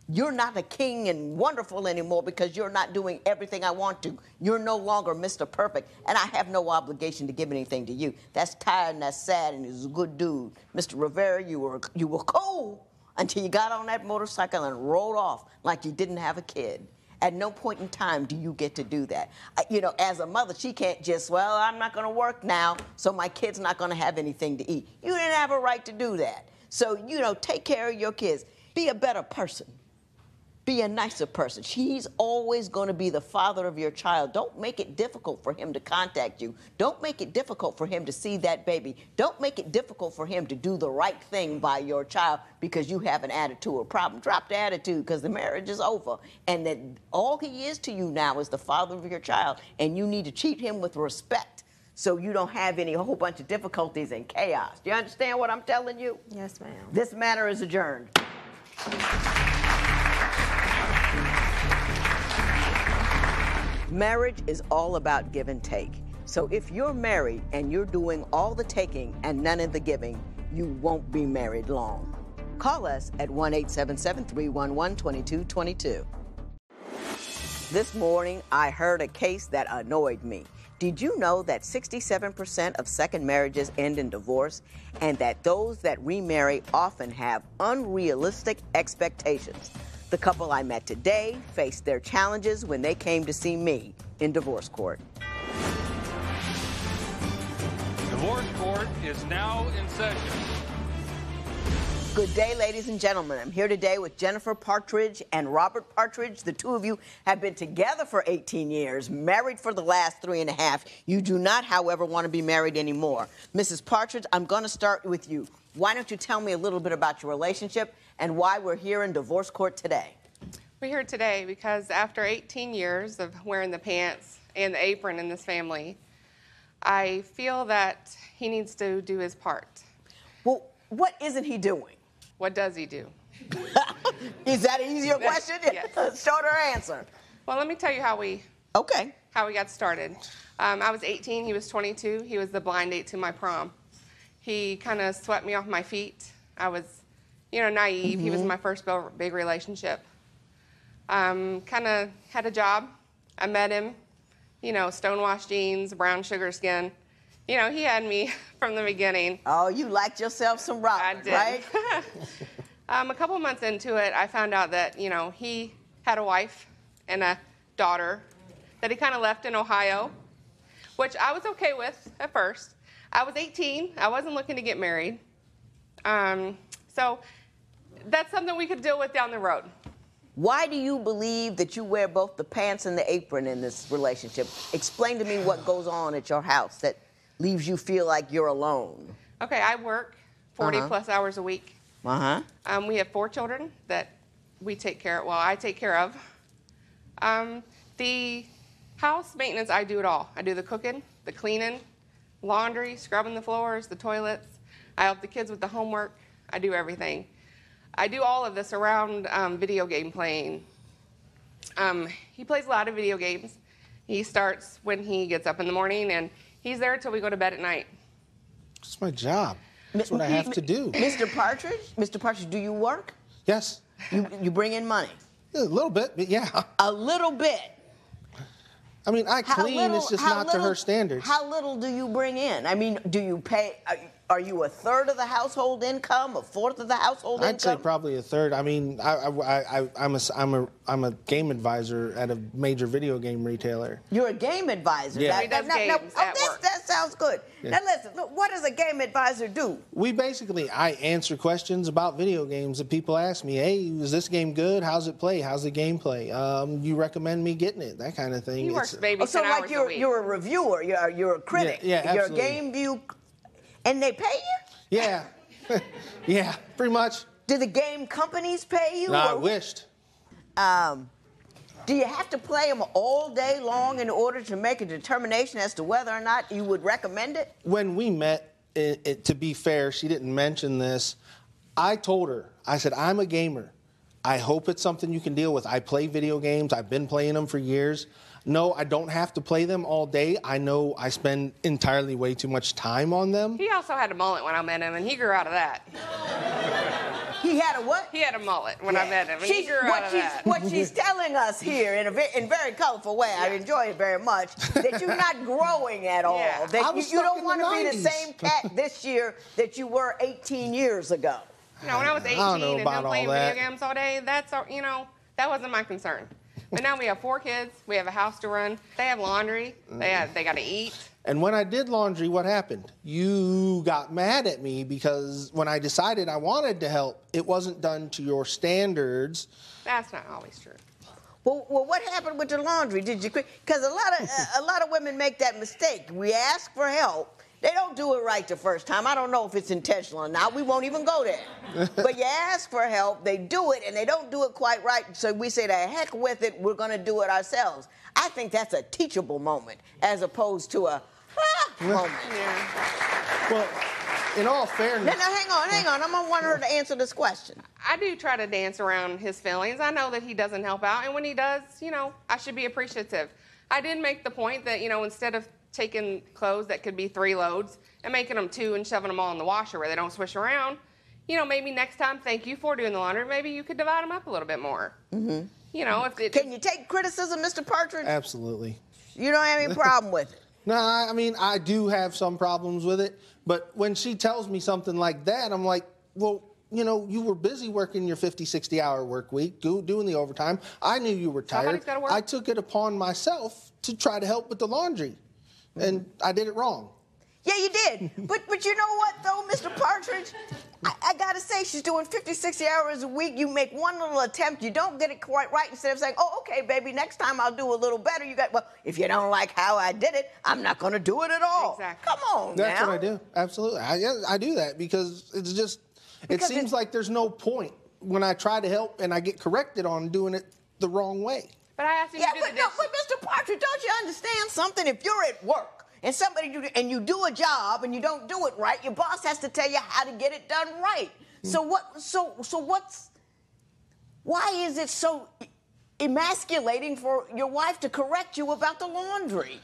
You're not a king and wonderful anymore because you're not doing everything I want to. You're no longer Mr. Perfect, and I have no obligation to give anything to you. That's tired and that's sad, and he's a good dude. Mr. Rivera, you were cold until you got on that motorcycle and rode off like you didn't have a kid. At no point in time do you get to do that. As a mother, she can't just, I'm not going to work now, so my kid's not going to have anything to eat. You didn't have a right to do that. So, take care of your kids. Be a better person. Be a nicer person. He's always going to be the father of your child. Don't make it difficult for him to contact you. Don't make it difficult for him to see that baby. Don't make it difficult for him to do the right thing by your child because you have an attitude or problem. Drop the attitude because the marriage is over. And that all he is to you now is the father of your child. And you need to treat him with respect so you don't have a whole bunch of difficulties and chaos. Do you understand what I'm telling you? Yes, ma'am. This matter is adjourned. Marriage is all about give and take. So if you're married and you're doing all the taking and none of the giving, you won't be married long. Call us at 1-877-311-2222. This morning, I heard a case that annoyed me. Did you know that 67% of second marriages end in divorce, and that those that remarry often have unrealistic expectations? The couple I met today faced their challenges when they came to see me in divorce court. Divorce court is now in session. Good day, ladies and gentlemen. I'm here today with Jennifer Partridge and Robert Partridge. The two of you have been together for 18 years, married for the last 3.5. You do not, however, want to be married anymore. Mrs. Partridge, I'm going to start with you. Why don't you tell me a little bit about your relationship and why we're here in divorce court today? We're here today because after 18 years of wearing the pants and the apron in this family, I feel that he needs to do his part. Well, what isn't he doing? What does he do? Is that an easier question? Yes. Shorter answer. Well, let me tell you how we got started. I was 18, he was 22. He was the blind date to my prom. He kind of swept me off my feet. I was, naive. He was my first big relationship. Kind of had a job. I met him, stonewashed jeans, brown sugar skin. He had me from the beginning. Oh, you liked yourself some Robert, I did. right? A couple months into it, I found out that, he had a wife and a daughter that he kind of left in Ohio, which I was okay with at first. I was 18. I wasn't looking to get married. So that's something we could deal with down the road. Why do you believe that you wear both the pants and the apron in this relationship? Explain to me what goes on at your house that leaves you feel like you're alone. Okay, I work 40 plus hours a week. We have 4 children that I take care of. The house maintenance, I do it all. I do the cooking, the cleaning, laundry, scrubbing the floors, the toilets. I help the kids with the homework. I do everything. I do all of this around video game playing. He plays a lot of video games. He starts when he gets up in the morning, and he's there until we go to bed at night. It's my job. That's what I have to do. Mr. Partridge, do you work? Yes. You bring in money? A little bit, but yeah. A little bit? I mean, I clean, it's just not to her standards. How little do you bring in? I mean, do you pay, are you a third of the household income, a fourth of the household income? I'd say probably a third. I mean, I'm a game advisor at a major video game retailer. You're a game advisor? Yeah. He does games at work. That sounds good. Yeah. Now listen, what does a game advisor do? I answer questions about video games that people ask me. Hey, is this game good? How's it play? How's the gameplay? You recommend me getting it? That kind of thing. He works maybe 10 so hours like a week. you're a reviewer, you're a critic. Yeah, absolutely. You're a game view, and they pay you? Yeah. Yeah, pretty much. Do the game companies pay you? No, I wished. Do you have to play them all day long in order to make a determination as to whether or not you would recommend it? When we met, to be fair, she didn't mention this. I told her, I said, I'm a gamer. I hope it's something you can deal with. I play video games. I've been playing them for years. No, I don't have to play them all day. I know I spend entirely way too much time on them. He also had a mullet when I met him, and he grew out of that. He had a what? He had a mullet when I met him, and he grew out of that. What she's telling us here in a very colorful way, I enjoy it very much, that you're not growing at all. Yeah. That you don't want to be the same cat this year that you were 18 years ago. When I was 18 and him playing video games all day, that wasn't my concern. But now we have 4 kids. We have a house to run. They have laundry. They got to eat. And when I did laundry, what happened? You got mad at me because when I decided I wanted to help, it wasn't done to your standards. That's not always true. Well, what happened with your laundry? Did you quit? Because a lot of women make that mistake. We ask for help. They don't do it right the first time. I don't know if it's intentional or not. We won't even go there. But you ask for help, they do it, and they don't do it quite right. So we say, the heck with it, we're going to do it ourselves. I think that's a teachable moment as opposed to a moment. Yeah. Well, in all fairness... Now, hang on. I'm going to want her to answer this question. I do try to dance around his feelings. I know that he doesn't help out, and when he does, I should be appreciative. I did make the point that, you know, instead of taking clothes that could be 3 loads and making them 2 and shoving them all in the washer where they don't swish around, you know, maybe next time, thank you for doing the laundry, maybe you could divide them up a little bit more. Mm-hmm. You know, if it... Can you take criticism, Mr. Partridge? Absolutely. You don't have any problem with it? No, I mean, I do have some problems with it, but when she tells me something like that, I'm like, well, you know, you were busy working your 50, 60-hour work week, doing the overtime. I knew you were tired. I took it upon myself to try to help with the laundry, and I did it wrong. Yeah, you did. But you know what, though, Mr. Partridge? I got to say, she's doing 50, 60 hours a week. You make one little attempt. You don't get it quite right. Instead of saying, oh, okay, baby, next time I'll do a little better. You got, well, if you don't like how I did it, I'm not going to do it at all. Exactly. Come on That's now. what I do. Absolutely. I do that because it's just, it seems like there's no point when I try to help and I get corrected on doing it the wrong way. But I asked you to do the dishes. But Mr. Partridge, don't you understand something? If you're at work, and you do a job and you don't do it right, your boss has to tell you how to get it done right. Why is it so emasculating for your wife to correct you about the laundry?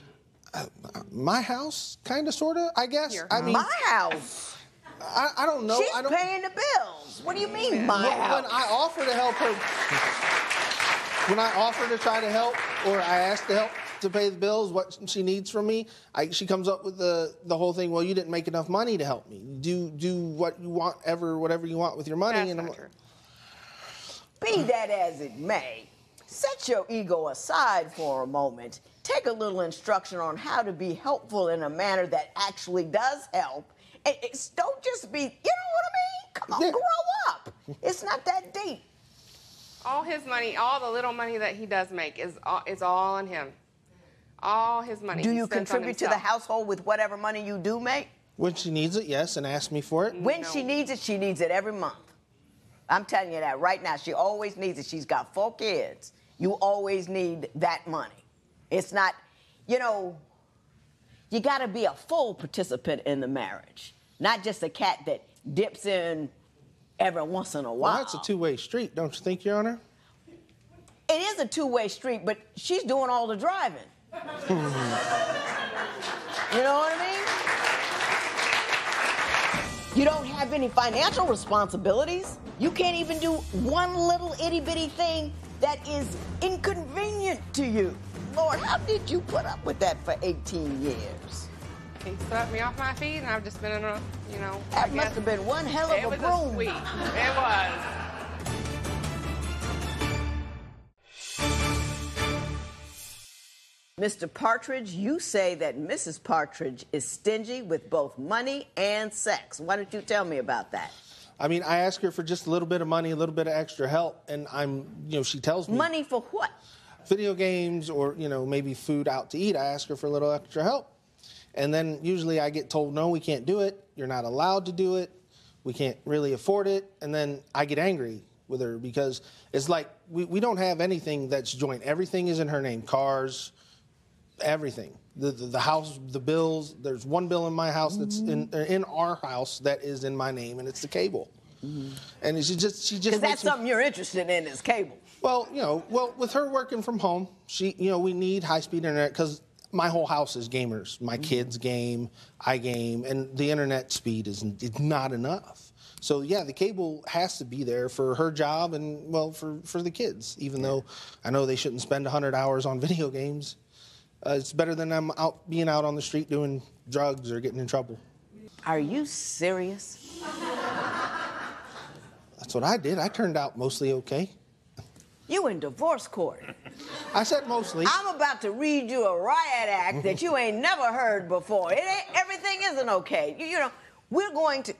My house, kind of, sort of, I guess. I mean, my house? I don't know. She's paying the bills. What do you mean, my house? When I offer to help her, when I offer to try to help, or I ask to help to pay the bills, what she needs from me, she comes up with the whole thing, well, you didn't make enough money to help me. Do what you want, whatever you want with your money. That's not true. Be that as it may, set your ego aside for a moment. Take a little instruction on how to be helpful in a manner that actually does help. And don't just be, you know what I mean? Come on, grow up. It's not that deep. All his money, all the little money that he does make is all on him. All his money. Do you contribute to the household with whatever money you do make? When she needs it, yes, and ask me for it. When she needs it every month. I'm telling you that right now. She always needs it. She's got 4 kids. You always need that money. It's not, you know, you got to be a full participant in the marriage, not just a cat that dips in every once in a while. Well, that's a two-way street, don't you think, Your Honor? It is a two-way street, but she's doing all the driving. You know what I mean? You don't have any financial responsibilities. You can't even do one little itty-bitty thing that is inconvenient to you. Lord, how did you put up with that for 18 years? He swept me off my feet, and I've just been in a, you know... That must have been one hell of a broom. It was sweet. It was. Mr. Partridge, you say that Mrs. Partridge is stingy with both money and sex. Why don't you tell me about that? I mean, I ask her for just a little bit of money, a little bit of extra help, and she tells me. Money for what? Video games or, maybe food out to eat. I ask her for a little extra help. And then usually I get told, no, we can't do it. You're not allowed to do it. We can't really afford it. And then I get angry with her because it's like we don't have anything that's joint. Everything is in her name. Cars, everything. The house, the bills. There's one bill in my house that's in our house that is in my name, and it's the cable. Mm-hmm. And she just because that's something you're interested in is cable. Well, with her working from home, we need high-speed internet because my whole house is gamers. My kids game, I game, and the internet speed is not enough. So yeah, the cable has to be there for her job and for the kids. Even though I know they shouldn't spend 100 hours on video games. It's better than them being out on the street doing drugs or getting in trouble. Are you serious? That's what I did. I turned out mostly okay. You in divorce court. I said mostly. I'm about to read you a riot act that you ain't never heard before. Everything isn't okay. We're going to,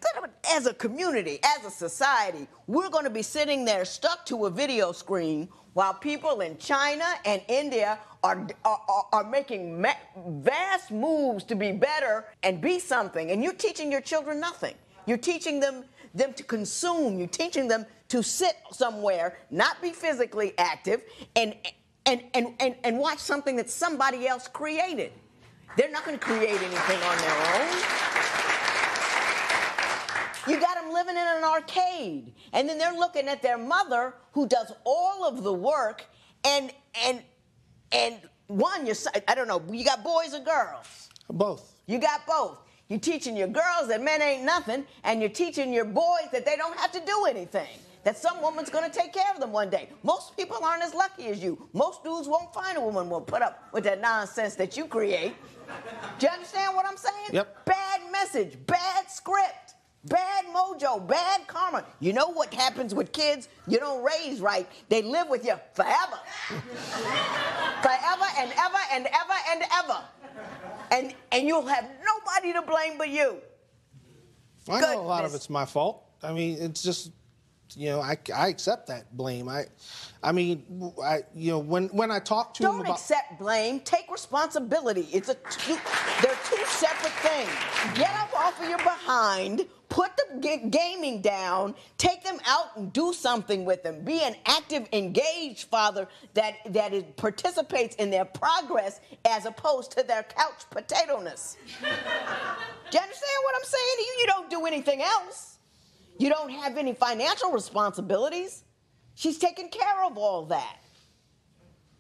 as a community, as a society, we're going to be sitting there stuck to a video screen while people in China and India are making vast moves to be better and be something. And you're teaching your children nothing. You're teaching them to consume. You're teaching them to sit somewhere, not be physically active, and watch something that somebody else created. They're not going to create anything on their own. You got them living in an arcade, and then they're looking at their mother who does all of the work, and one, I don't know, you got boys or girls? Both. You got both. You're teaching your girls that men ain't nothing, and you're teaching your boys that they don't have to do anything, that some woman's going to take care of them one day. Most people aren't as lucky as you. Most dudes won't find a woman who will put up with that nonsense that you create. Do you understand what I'm saying? Yep. Bad message, bad script, bad mojo, bad karma. You know what happens with kids? You don't raise right. They live with you forever. Forever and ever and ever and ever. And you'll have nobody to blame but you. I know a lot of it's my fault. I mean, it's just, you know, I accept that blame. You know, when I talk to him about... Don't accept blame. Take responsibility. They're two separate things. Get up off of your behind, put the gaming down, take them out and do something with them. Be an active, engaged father that participates in their progress as opposed to their couch potato-ness. Do you understand what I'm saying to you? You don't do anything else. You don't have any financial responsibilities. She's taking care of all that.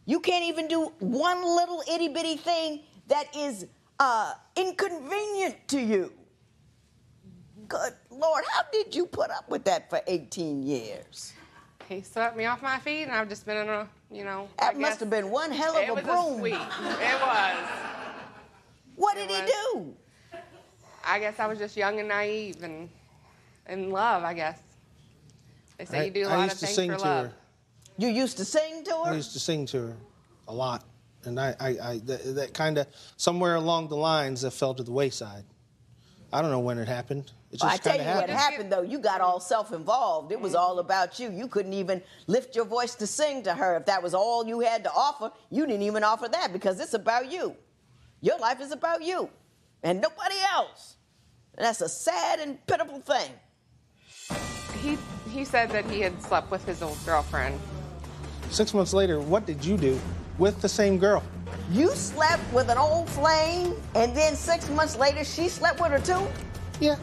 You can't even do one little itty-bitty thing that is inconvenient to you. Good Lord, how did you put up with that for 18 years? He swept me off my feet, and I've just been in a, you know... That must have been one hell of a broom. It was a sweep. It was. What did he do? I guess I was just young and naive and in love, I guess. They say you do a lot of things for love. You used to sing to her? I used to sing to her a lot. And that kind of, somewhere along the lines, that fell to the wayside. I don't know when it happened. It just I tell you happened. what happened, though. You got all self-involved. It was all about you. You couldn't even lift your voice to sing to her. If that was all you had to offer, you didn't even offer that because it's about you. Your life is about you and nobody else. And that's a sad and pitiful thing. He said that he had slept with his old girlfriend. 6 months later, what did you do with the same girl? You slept with an old flame, and then 6 months later, she slept with her too? Yeah.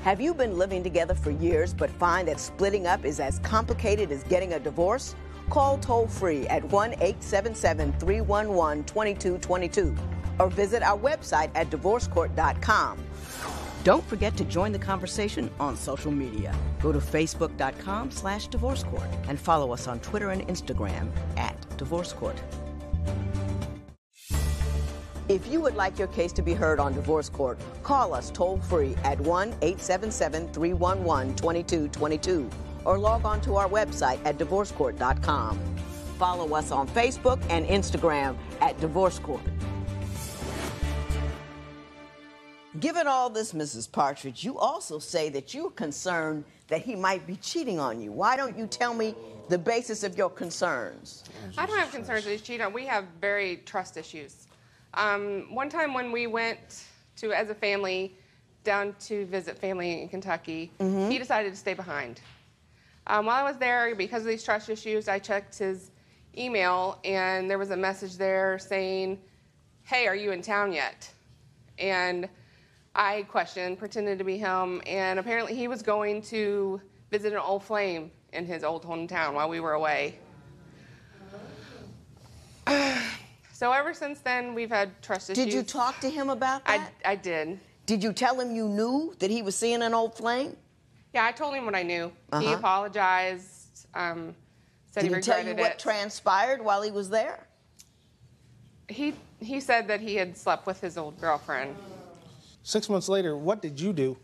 Have you been living together for years but find that splitting up is as complicated as getting a divorce? Call toll-free at 1-877-311-2222 or visit our website at divorcecourt.com. Don't forget to join the conversation on social media. Go to facebook.com/divorcecourt and follow us on Twitter and Instagram @divorcecourt. If you would like your case to be heard on Divorce Court, call us toll-free at 1-877-311-2222 or log on to our website at divorcecourt.com. Follow us on Facebook and Instagram @divorcecourt. Given all this, Mrs. Partridge, you also say that you're concerned that he might be cheating on you. Why don't you tell me the basis of your concerns? I don't have concerns that he's cheating on. We have very trust issues. One time when we went to, as a family, down to visit family in Kentucky, he decided to stay behind. While I was there, because of these trust issues, I checked his email, and there was a message there saying, "Hey, are you in town yet?" And I questioned, pretended to be him, and apparently he was going to visit an old flame in his old hometown while we were away. So ever since then, we've had trust issues. Did you talk to him about that? I did. Did you tell him you knew that he was seeing an old flame? Yeah, I told him what I knew. He apologized, said he regretted it. Did he tell you what transpired while he was there? He said that he had slept with his old girlfriend. 6 months later, what did you do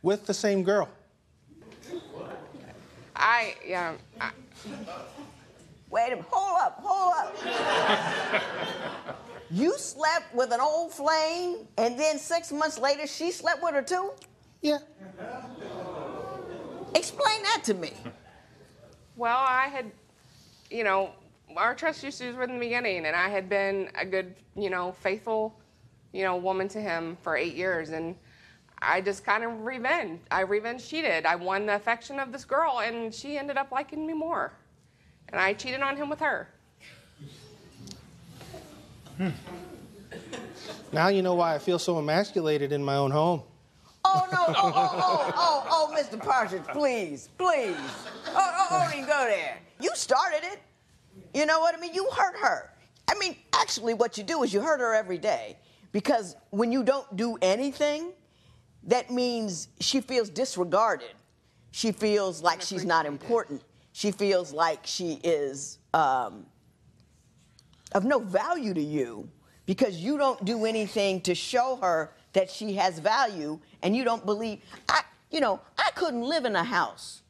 with the same girl? Wait a minute, hold up. You slept with an old flame, and then 6 months later, she slept with her too? Yeah. Explain that to me. Well, I had, our trust issues were in the beginning, and I had been a good, faithful, woman to him for 8 years, and I just kind of revenge cheated. I won the affection of this girl, and she ended up liking me more. And I cheated on him with her. Now you know why I feel so emasculated in my own home. Oh, no. Oh, Mr. Partridge, please. Oh, don't even go there. You started it. You know what I mean? You hurt her. I mean, actually, what you do is you hurt her every day. Because when you don't do anything, that means she feels disregarded. She feels like she's not important. She feels like she is of no value to you because you don't do anything to show her that she has value, and you don't believe. I couldn't live in a house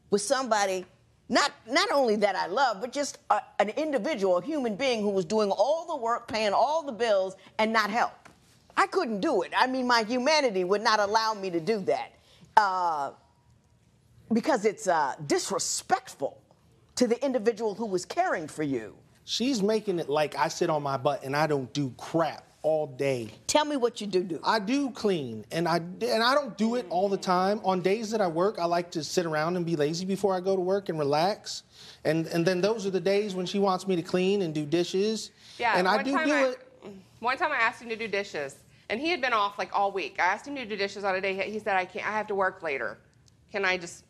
with somebody, not only that I love, but just an individual, a human being who was doing all the work, paying all the bills, and not help. I couldn't do it. I mean, my humanity would not allow me to do that because it's disrespectful to the individual who was caring for you. She's making it like I sit on my butt and I don't do crap all day. Tell me what you do. I do clean, and I don't do it all the time. On days that I work, I like to sit around and be lazy before I go to work and relax. And then those are the days when she wants me to clean and do dishes. Yeah, and I do it. One time I asked him to do dishes, and he had been off like all week. I asked him to do dishes on a day. He said, I can't. I have to work later. Can I just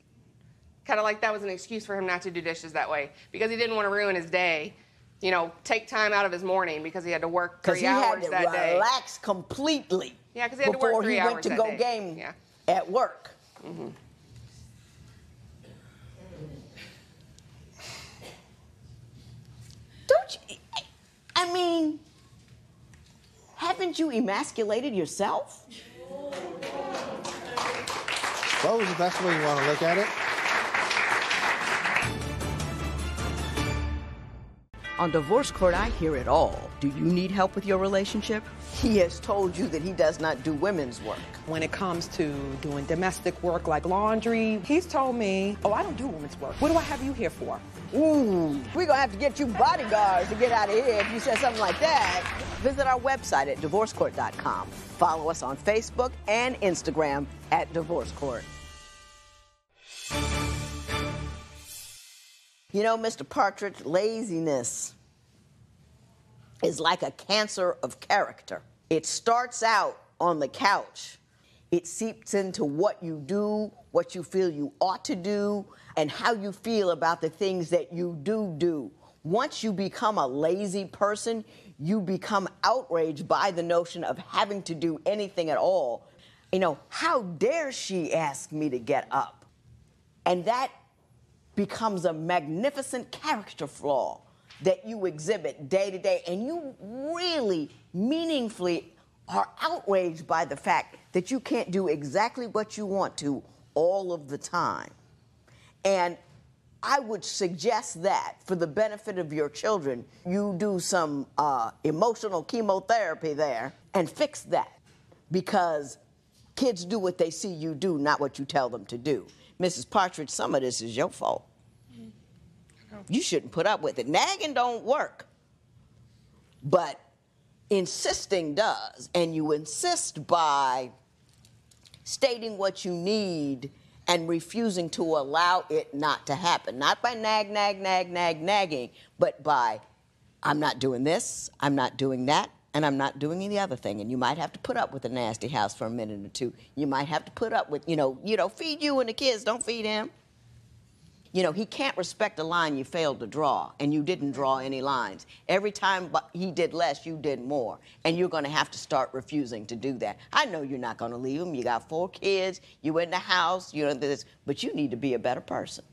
kind of like that was an excuse for him not to do dishes that way because he didn't want to ruin his day. You know, take time out of his morning because he had to work 3 hours that day. Because he had to relax completely. Yeah, because he had to work 3 hours that day. Before he went to go game at work. Mm-hmm. Don't you? I mean, haven't you emasculated yourself? I suppose if that's the way you want to look at it. On Divorce Court, I hear it all. Do you need help with your relationship? He has told you that he does not do women's work. When it comes to doing domestic work like laundry, he's told me, oh, I don't do women's work. What do I have you here for? Ooh, we're gonna have to get you bodyguards to get out of here if you said something like that. Visit our website at divorcecourt.com. Follow us on Facebook and Instagram at Divorce Court. You know, Mr. Partridge, laziness is like a cancer of character. It starts out on the couch. It seeps into what you do, what you feel you ought to do, and how you feel about the things that you do. Once you become a lazy person, you become outraged by the notion of having to do anything at all. You know, how dare she ask me to get up? And that becomes a magnificent character flaw that you exhibit day to day, and you really meaningfully are outraged by the fact that you can't do exactly what you want to all of the time. And I would suggest that for the benefit of your children, you do some emotional chemotherapy there and fix that, because kids do what they see you do, not what you tell them to do. Mrs. Partridge, some of this is your fault. You shouldn't put up with it. Nagging don't work, but insisting does. And you insist by stating what you need and refusing to allow it not to happen. Not by nagging, but by, I'm not doing this, I'm not doing that, and I'm not doing any other thing. And you might have to put up with a nasty house for a minute or two. You might have to put up with, feed you and the kids, don't feed him. You know, he can't respect a line you failed to draw, and you didn't draw any lines. Every time he did less, you did more, and you're going to have to start refusing to do that. I know you're not going to leave him. You got 4 kids, you in the house, you know this, but you need to be a better person.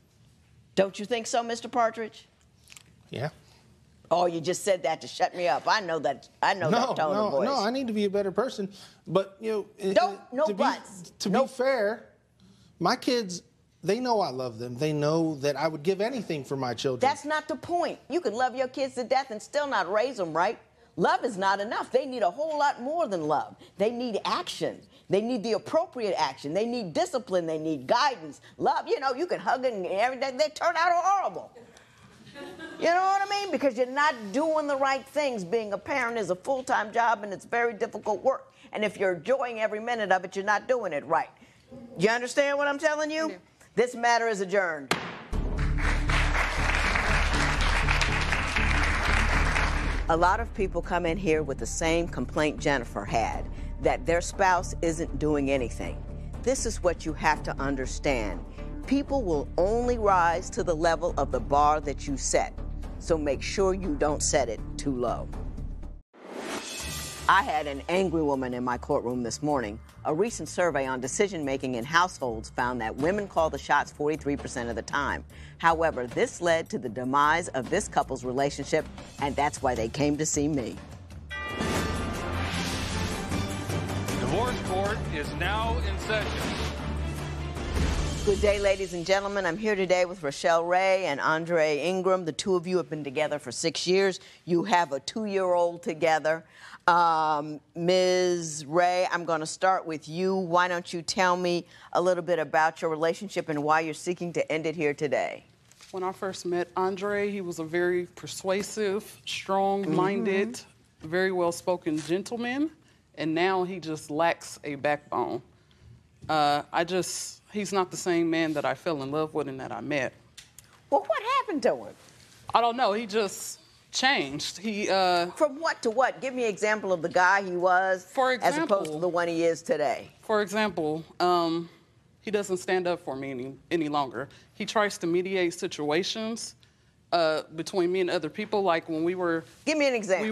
Don't you think so, Mr. Partridge? Yeah. Oh, you just said that to shut me up. I know that tone of voice. No, I need to be a better person. But, to be fair, my kids, they know I love them. They know that I would give anything for my children. That's not the point. You could love your kids to death and still not raise them right. Love is not enough. They need a whole lot more than love. They need action. They need the appropriate action. They need discipline. They need guidance. Love, you can hug and everything. They turn out horrible. You know what I mean? Because you're not doing the right things. Being a parent is a full-time job, and it's very difficult work. And if you're enjoying every minute of it, you're not doing it right. You understand what I'm telling you? Yeah. This matter is adjourned. A lot of people come in here with the same complaint Jennifer had. that their spouse isn't doing anything. This is what you have to understand. People will only rise to the level of the bar that you set. So make sure you don't set it too low. I had an angry woman in my courtroom this morning. A recent survey on decision-making in households found that women call the shots 43% of the time. However, this led to the demise of this couple's relationship, and that's why they came to see me. Divorce court is now in session. Good day, ladies and gentlemen. I'm here today with Rochelle Ray and Andre Ingram. The two of you have been together for 6 years. You have a 2-year-old together. Ms. Ray, I'm going to start with you. Why don't you tell me a little bit about your relationship and why you're seeking to end it here today? When I first met Andre, he was a very persuasive, strong-minded, very well-spoken gentleman, and now he just lacks a backbone. He's not the same man that I fell in love with and that I met. Well, what happened to him? I don't know. He just changed. From what to what? Give me an example of the guy he was as opposed to the one he is today. For example, he doesn't stand up for me any longer. He tries to mediate situations between me and other people. Like when we were... Give me an example.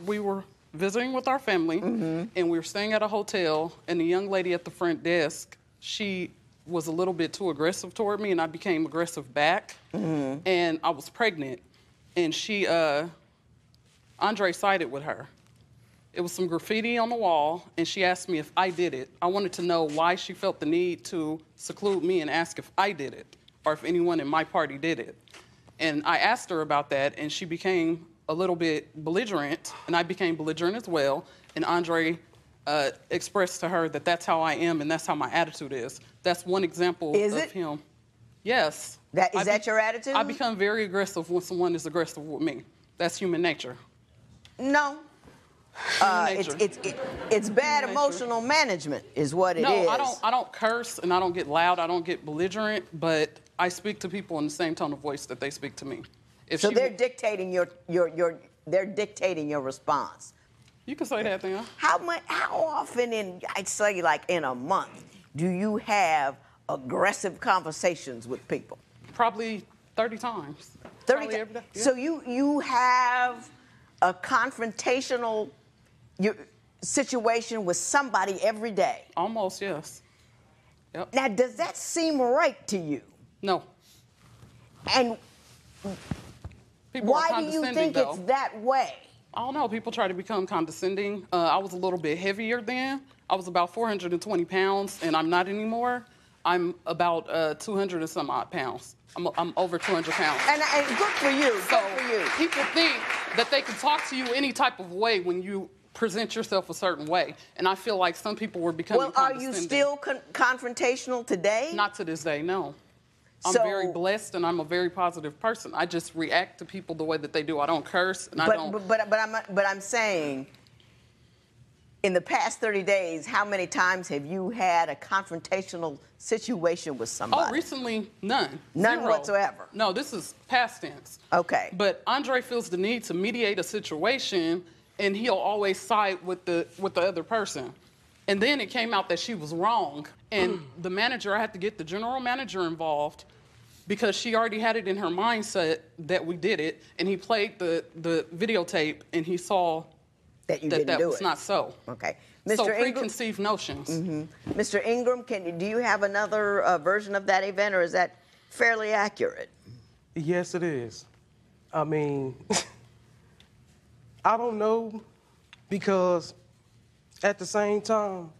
We were visiting with our family, and we were staying at a hotel, and the young lady at the front desk, she was a little bit too aggressive toward me, and I became aggressive back, and I was pregnant. And Andre sided with her. It was some graffiti on the wall, and she asked me if I did it. I wanted to know why she felt the need to seclude me and ask if I did it, or if anyone in my party did it. And I asked her about that, and she became a little bit belligerent, and I became belligerent as well. And Andre expressed to her that that's how I am and that's how my attitude is. That's one example of him. Yes. Is that your attitude? I become very aggressive when someone is aggressive with me. That's human nature. No. It's bad emotional management is what it is. No, I don't curse and I don't get loud. I don't get belligerent, but I speak to people in the same tone of voice that they speak to me. So they're dictating they're dictating your response. You can say that, then. How often I'd say like in a month, do you have aggressive conversations with people? Probably 30 times. 30 times. Yeah. So you have a confrontational situation with somebody every day? Almost, yes. Yep. Now, does that seem right to you? No. And why do you think it's that way? I don't know. People try to become condescending. I was a little bit heavier then. I was about 420 pounds, and I'm not anymore. I'm about 200 and some odd pounds. I'm over 200 pounds. And good for you. So good for you. People think that they can talk to you any type of way when you present yourself a certain way. And I feel like some people were becoming condescending. Are you still confrontational today? Not to this day, no. I'm very blessed, and I'm a very positive person. I just react to people the way that they do. I don't curse, and I don't... But I'm saying, in the past 30 days, how many times have you had a confrontational situation with somebody? Oh, recently, none. None Zero. whatsoever? No, this is past tense. Okay. But Andre feels the need to mediate a situation, and he'll always side with the other person. And then it came out that she was wrong. And the manager, I had to get the general manager involved because she already had it in her mindset that we did it. And he played the videotape, and he saw that was not so. Okay. So preconceived notions. Mr. Ingram, do you have another version of that event, or is that fairly accurate? Yes, it is. I mean, I don't know, because at the same time,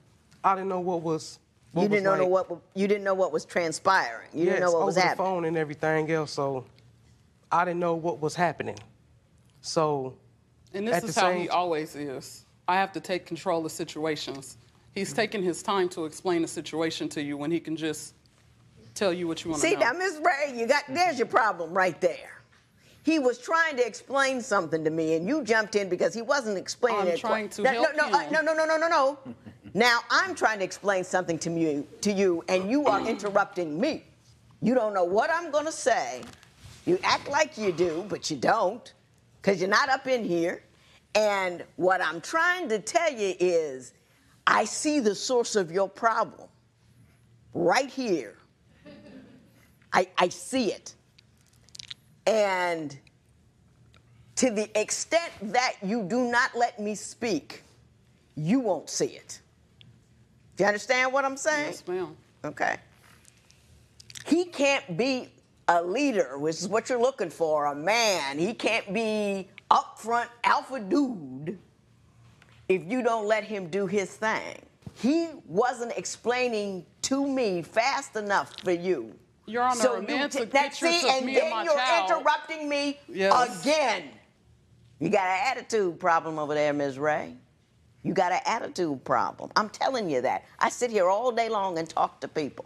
I didn't know what was. You didn't know what was transpiring. You didn't know what was happening. Over the phone and everything else, so I didn't know what was happening. So. And this is how he always is. I have to take control of situations. He's taking his time to explain the situation to you when he can just tell you what you want to know. See, now, Ms. Ray, there's your problem right there. He was trying to explain something to me, and you jumped in because he wasn't explaining it. I'm trying to help you. No. Now, I'm trying to explain something to you, and you are interrupting me. You don't know what I'm going to say. You act like you do, but you don't, because you're not up in here. And what I'm trying to tell you is I see the source of your problem right here. I see it. And to the extent that you do not let me speak, you won't see it. Do you understand what I'm saying? Yes, ma'am. Okay. He can't be a leader, which is what you're looking for, a man. He can't be upfront alpha dude if you don't let him do his thing. He wasn't explaining to me fast enough for you. Your Honor, So a man took see, pictures of and me then and my you're child. interrupting me Yes. again. You got an attitude problem over there, Ms. Ray. You got an attitude problem. I'm telling you that. I sit here all day long and talk to people.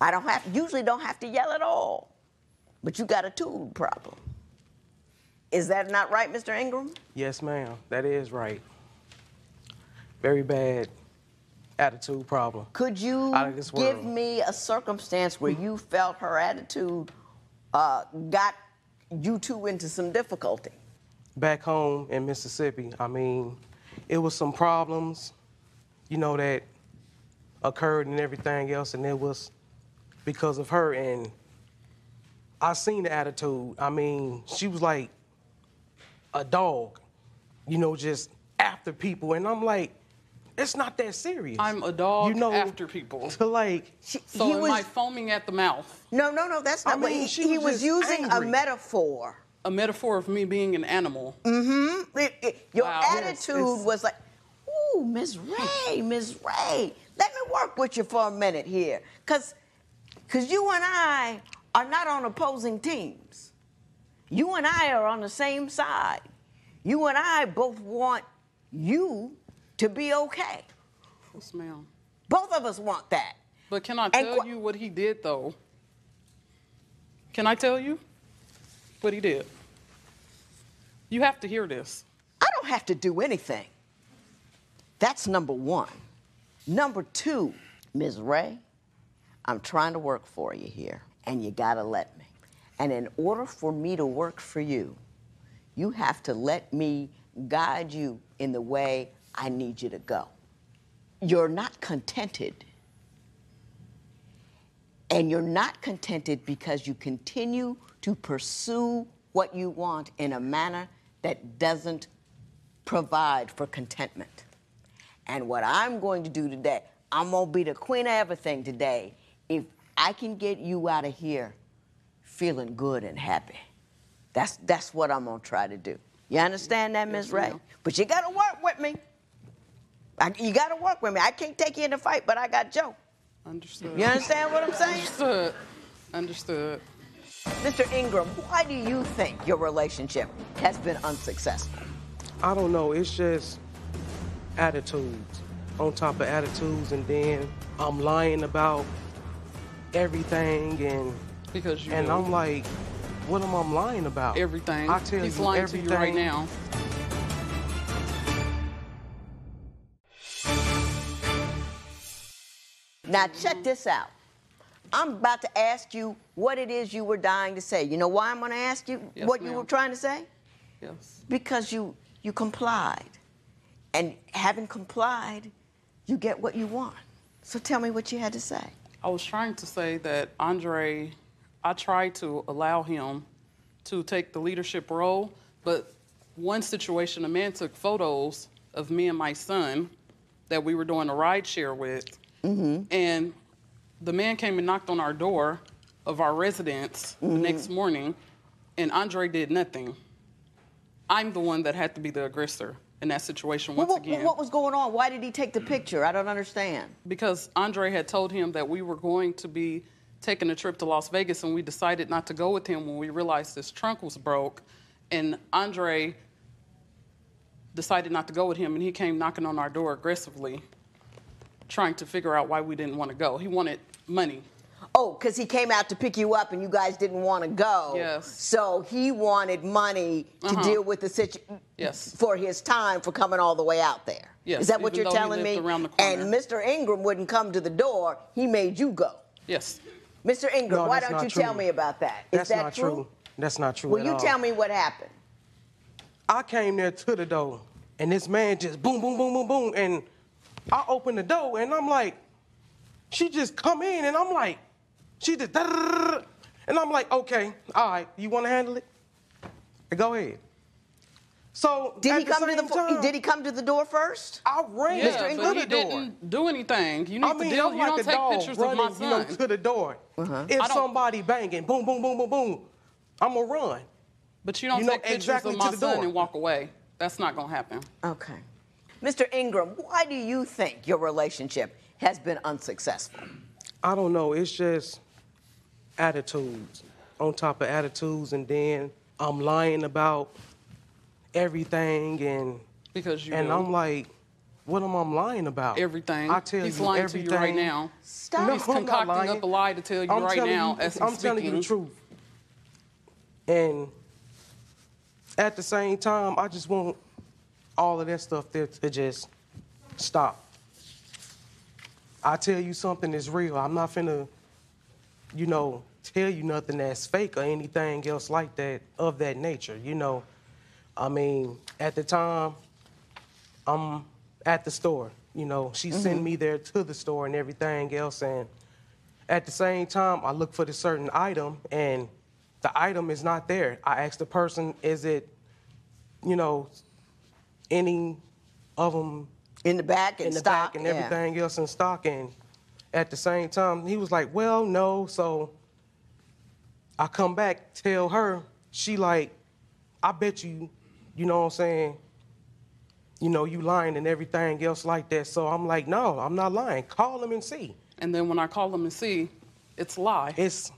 I usually don't have to yell at all, but you got a attitude problem. Is that not right, Mr. Ingram? Yes, ma'am. That is right. Very bad attitude problem. Could you give me a circumstance where you felt her attitude got you two into some difficulty? Back home in Mississippi, I mean, it was some problems, you know, that occurred and everything else, and it was because of her. And I seen the attitude. I mean, she was like a dog, you know, just after people. And I'm like, it's not that serious. I'm a dog, you know, after people. To like, So am I foaming at the mouth? No, that's not what he was using angry. a metaphor. A metaphor of me being an animal. Mm-hmm. Your Wow. attitude was like, ooh, Ms. Ray, let me work with you for a minute here. Because you and I are not on opposing teams. You and I are on the same side. You and I both want you to be okay. Yes, ma'am. Both of us want that. But can I tell you what he did, though? Can I tell you what he did? You have to hear this. I don't have to do anything. That's number one. Number two, Ms. Ray, I'm trying to work for you here, and you gotta let me. And in order for me to work for you, you have to let me guide you in the way I need you to go. You're not contented. And you're not contented because you continue to pursue what you want in a manner that doesn't provide for contentment. And what I'm going to do today, I'm gonna be the queen of everything today if I can get you out of here feeling good and happy. That's what I'm gonna try to do. You understand that, Ms. Ray? But you gotta work with me. You gotta work with me. I can't take you in a fight, but I got Joe. Understood. You understand what I'm saying? Understood. Mr. Ingram, why do you think your relationship has been unsuccessful? I don't know. It's just attitudes on top of attitudes, and then I'm lying about everything, and I'm like, what am I lying about? Everything. I tell He's you lying everything. to you right now. Now check this out. I'm about to ask you what it is you were dying to say. You know why I'm going to ask you what you were trying to say? Yes. Because you complied. And having complied, you get what you want. So tell me what you had to say. I was trying to say that Andre, I tried to allow him to take the leadership role, but one situation, a man took photos of me and my son that we were doing a ride share with, and the man came and knocked on our door of our residence the next morning, and Andre did nothing. I'm the one that had to be the aggressor in that situation once again. What was going on? Why did he take the picture? I don't understand. Because Andre had told him that we were going to be taking a trip to Las Vegas, and we decided not to go with him when we realized his trunk was broke. And Andre decided not to go with him, and he came knocking on our door aggressively, trying to figure out why we didn't want to go. He wanted money. Oh, because he came out to pick you up and you guys didn't want to go. Yes. So he wanted money to deal with the situation for his time for coming all the way out there. Yes. Is that what you're telling me? Around the corner. And Mr. Ingram wouldn't come to the door. He made you go. Yes. Mr. Ingram, No, why that's don't you not true. tell me about that? That's Is that not true. That's not true Will at you all. tell me what happened? I came there to the door. And this man just boom, boom, boom, boom, boom. And I open the door and I'm like, she just come in and I'm like, she just, and I'm like, okay, all right, you want to handle it? Go ahead. So did he come to the door first? I ran yeah, but he didn't do anything. You need to deal. You don't take pictures of my son. To the door. If somebody banging, boom, boom, boom, boom, boom, I'm gonna run. But you don't take pictures of my son and walk away. That's not gonna happen. Okay. Mr. Ingram, why do you think your relationship has been unsuccessful? I don't know. It's just attitudes on top of attitudes, and then I'm lying about everything, and I'm like, what am I lying about? Everything. I tell He's you lying everything. to you right now. Stop. He's concocting up a lie to tell you right now as he's I'm telling you the truth. And at the same time, I just want all of that stuff there to just stop. I tell you something is real. I'm not finna, tell you nothing that's fake or anything else like that of that nature, I mean, at the time, I'm at the store, she sent me there to the store and everything else, and at the same time, I look for the certain item, and the item is not there. I asked the person, is it, any of them in the back and stock and everything else in stock, and at the same time, he was like, well, no, so I come back, tell her, she like, I bet you, you know what I'm saying, you lying and everything else like that. So I'm like, no, I'm not lying. Call him and see. And then when I call him and see, it's a lie. It is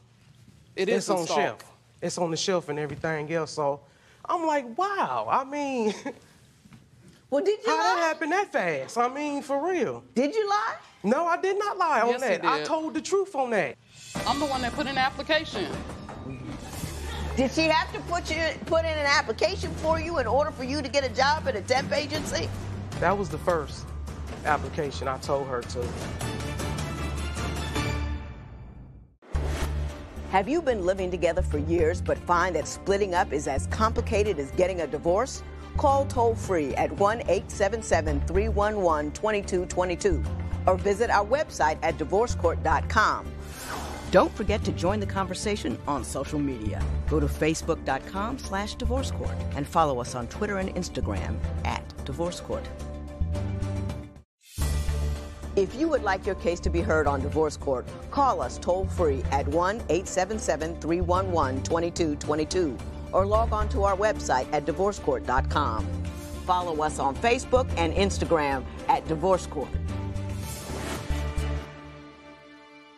it's on shelf. It's on the shelf and everything else. So I'm like, wow. I mean, well, did you how that happened that fast? I mean, for real. Did you lie? No, I did not lie on Yes, that. he did. I told the truth on that. I'm the one that put in the application. Did she have to put in an application for you in order for you to get a job at a temp agency? That was the first application I told her to. Have you been living together for years but find that splitting up is as complicated as getting a divorce? Call toll-free at 1-877-311-2222 or visit our website at divorcecourt.com. Don't forget to join the conversation on social media. Go to facebook.com/divorcecourt and follow us on Twitter and Instagram @divorcecourt. If you would like your case to be heard on Divorce Court, call us toll-free at 1-877-311-2222 or log on to our website at divorcecourt.com. Follow us on Facebook and Instagram @divorcecourt.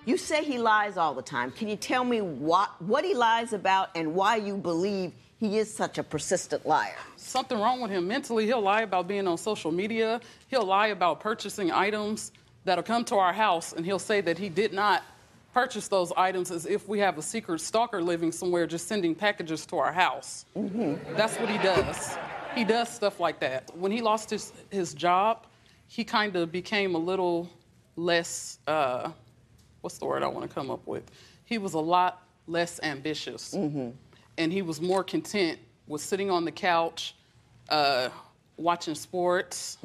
You say he lies all the time. Can you tell me what he lies about and why you believe he is such a persistent liar? Something wrong with him mentally. He'll lie about being on social media. He'll lie about purchasing items that'll come to our house, and he'll say that he did not purchase those items as if we have a secret stalker living somewhere just sending packages to our house. That's what he does. He does stuff like that. When he lost his job, he kind of became a little less... what's the word I want to come up with? He was a lot less ambitious. And he was more content with sitting on the couch, watching sports,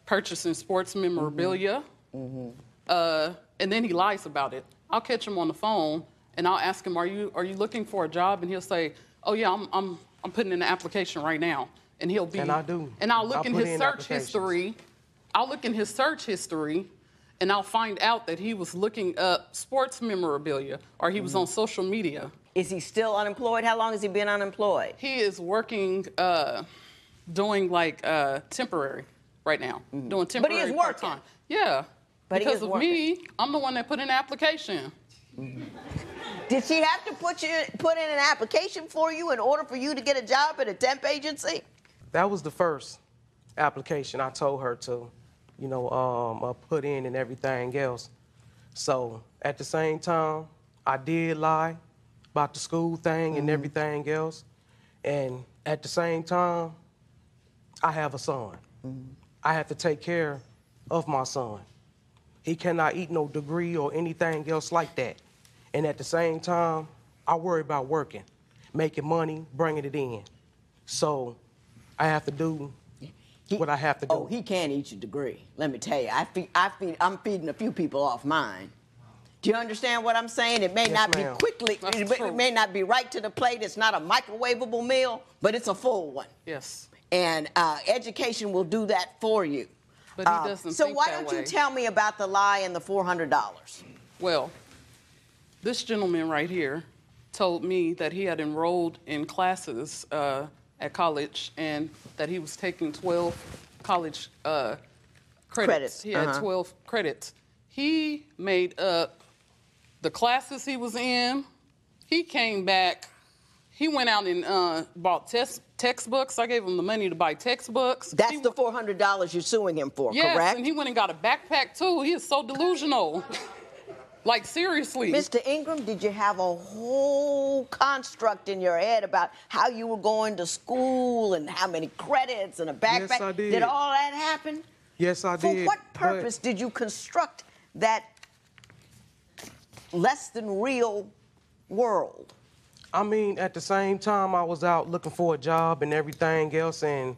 purchasing sports memorabilia. And then he lies about it. I'll catch him on the phone and I'll ask him, are you looking for a job? And he'll say, oh yeah, I'm putting in an application right now. And he'll be... And I do. And I'll look in his search history. I'll look in his search history and I'll find out that he was looking up sports memorabilia or he was on social media. Is he still unemployed? How long has he been unemployed? He is working, doing like temporary right now. Doing temporary But he is working. part-time. Yeah. But because he is of working. me, I'm the one that put in the application. Did she have to put in an application for you in order for you to get a job at a temp agency? That was the first application I told her to, put in and everything else. So at the same time, I did lie about the school thing and everything else. And at the same time, I have a son. I have to take care of my son. He cannot eat no degree or anything else like that. And at the same time, I worry about working, making money, bringing it in. So I have to do what I have to do. Oh, he can't eat your degree. Let me tell you, I'm feeding a few people off mine. Do you understand what I'm saying? It may not be quickly, it may not be right to the plate. It's not a microwavable meal, but it's a full one. Yes. And education will do that for you. But he doesn't So think why that don't you way. tell me about the lie and the $400? Well, this gentleman right here told me that he had enrolled in classes at college and that he was taking 12 college credits. He had 12 credits. He made up the classes he was in. He came back. He went out and bought textbooks. I gave him the money to buy textbooks. That's the $400 you're suing him for, yes, correct? And he went and got a backpack, too. He is so delusional. Like, seriously. Mr. Ingram, did you have a whole construct in your head about how you were going to school and how many credits and a backpack? Yes, I did. Did all that happen? Yes, I did. For what purpose did you construct that less than real world? I mean, at the same time, I was out looking for a job and everything else, and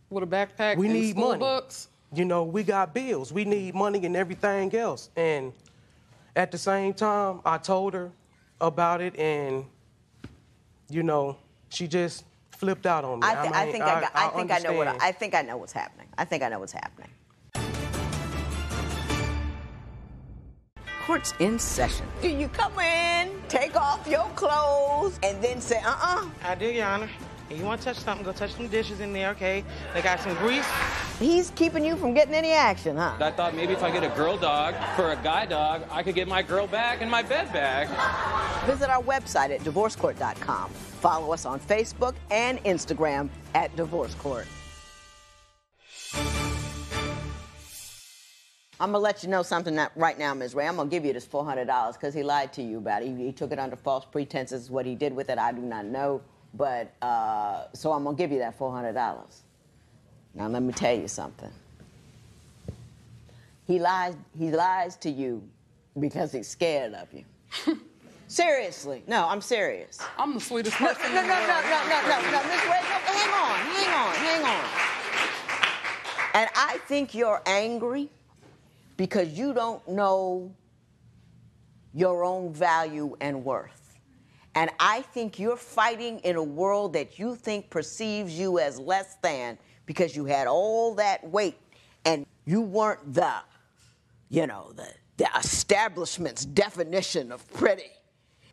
with a backpack we and need school money. books. You know, we got bills. We need money and everything else. And at the same time, I told her about it, and you know, she just flipped out on me. I think I know understand. I think I know what's happening. I think I know what's happening. Court's in session. Do you come in, take off your clothes, and then say, I do, Your Honor. If you want to touch something, go touch some dishes in there, okay? They got some grease. He's keeping you from getting any action, huh? I thought maybe if I get a girl dog for a guy dog, I could get my girl back and my bed back. Visit our website at divorcecourt.com. Follow us on Facebook and Instagram at Divorce Court. I'm going to let you know something right now, Ms. Ray. I'm going to give you this $400 because he lied to you about it. He took it under false pretenses. What he did with it, I do not know. But, so I'm going to give you that $400. Now, let me tell you something. He lies to you because he's scared of you. Seriously. No, I'm serious. I'm the sweetest No, person no, in no, the no, world. no, Miss Ray, hang on. And I think you're angry because you don't know your own value and worth. And I think you're fighting in a world that you think perceives you as less than because you had all that weight and you weren't the establishment's definition of pretty.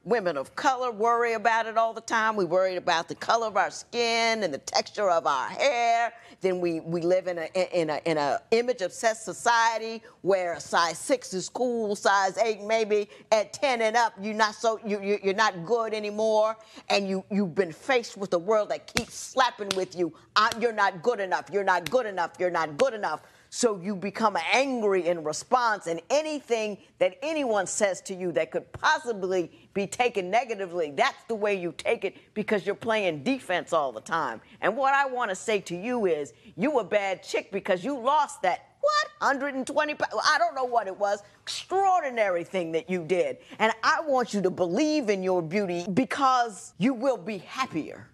Women of color worry about it all the time. We worry about the color of our skin and the texture of our hair. Then we live in a image-obsessed society where a size 6 is cool, size 8 maybe, at 10 and up you're not good anymore, and you've been faced with a world that keeps slapping with you. You're not good enough. You're not good enough. You're not good enough. So you become angry in response, and anything that anyone says to you that could possibly be taken negatively, that's the way you take it because you're playing defense all the time. And what I want to say to you is, you a bad chick because you lost that, 120 pounds? I don't know what it was. Extraordinary thing that you did. And I want you to believe in your beauty because you will be happier.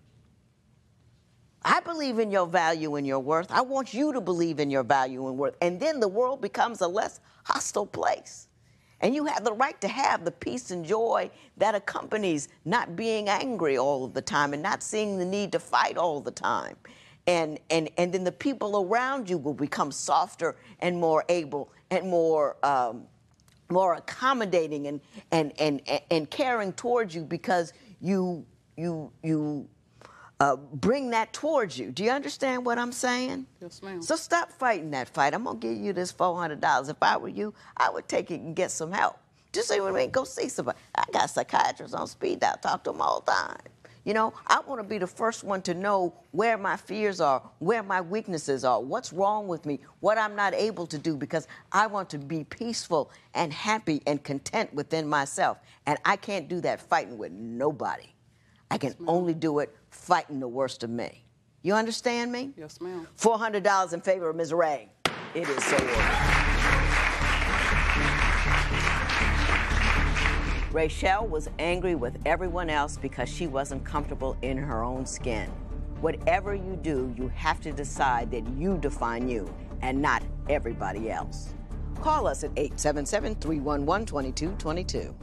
I believe in your value and your worth. I want you to believe in your value and worth. And then the world becomes a less hostile place. And you have the right to have the peace and joy that accompanies not being angry all of the time and not seeing the need to fight all the time. And then the people around you will become softer and more able and more accommodating and caring towards you because you bring that towards you. Do you understand what I'm saying? Yes, ma'am. So stop fighting that fight. I'm going to give you this $400. If I were you, I would take it and get some help. Just say, what I mean, go see somebody. I got psychiatrists on speed dial. Talk to them all the time. You know, I want to be the first one to know where my fears are, where my weaknesses are, what's wrong with me, what I'm not able to do, because I want to be peaceful and happy and content within myself. And I can't do that fighting with nobody. I can only do it fighting the worst of me. You understand me? Yes, ma'am. $400 in favor of Ms. Ray. It is so worth. Rachel was angry with everyone else because she wasn't comfortable in her own skin. Whatever you do, you have to decide that you define you and not everybody else. Call us at 877-311-2222.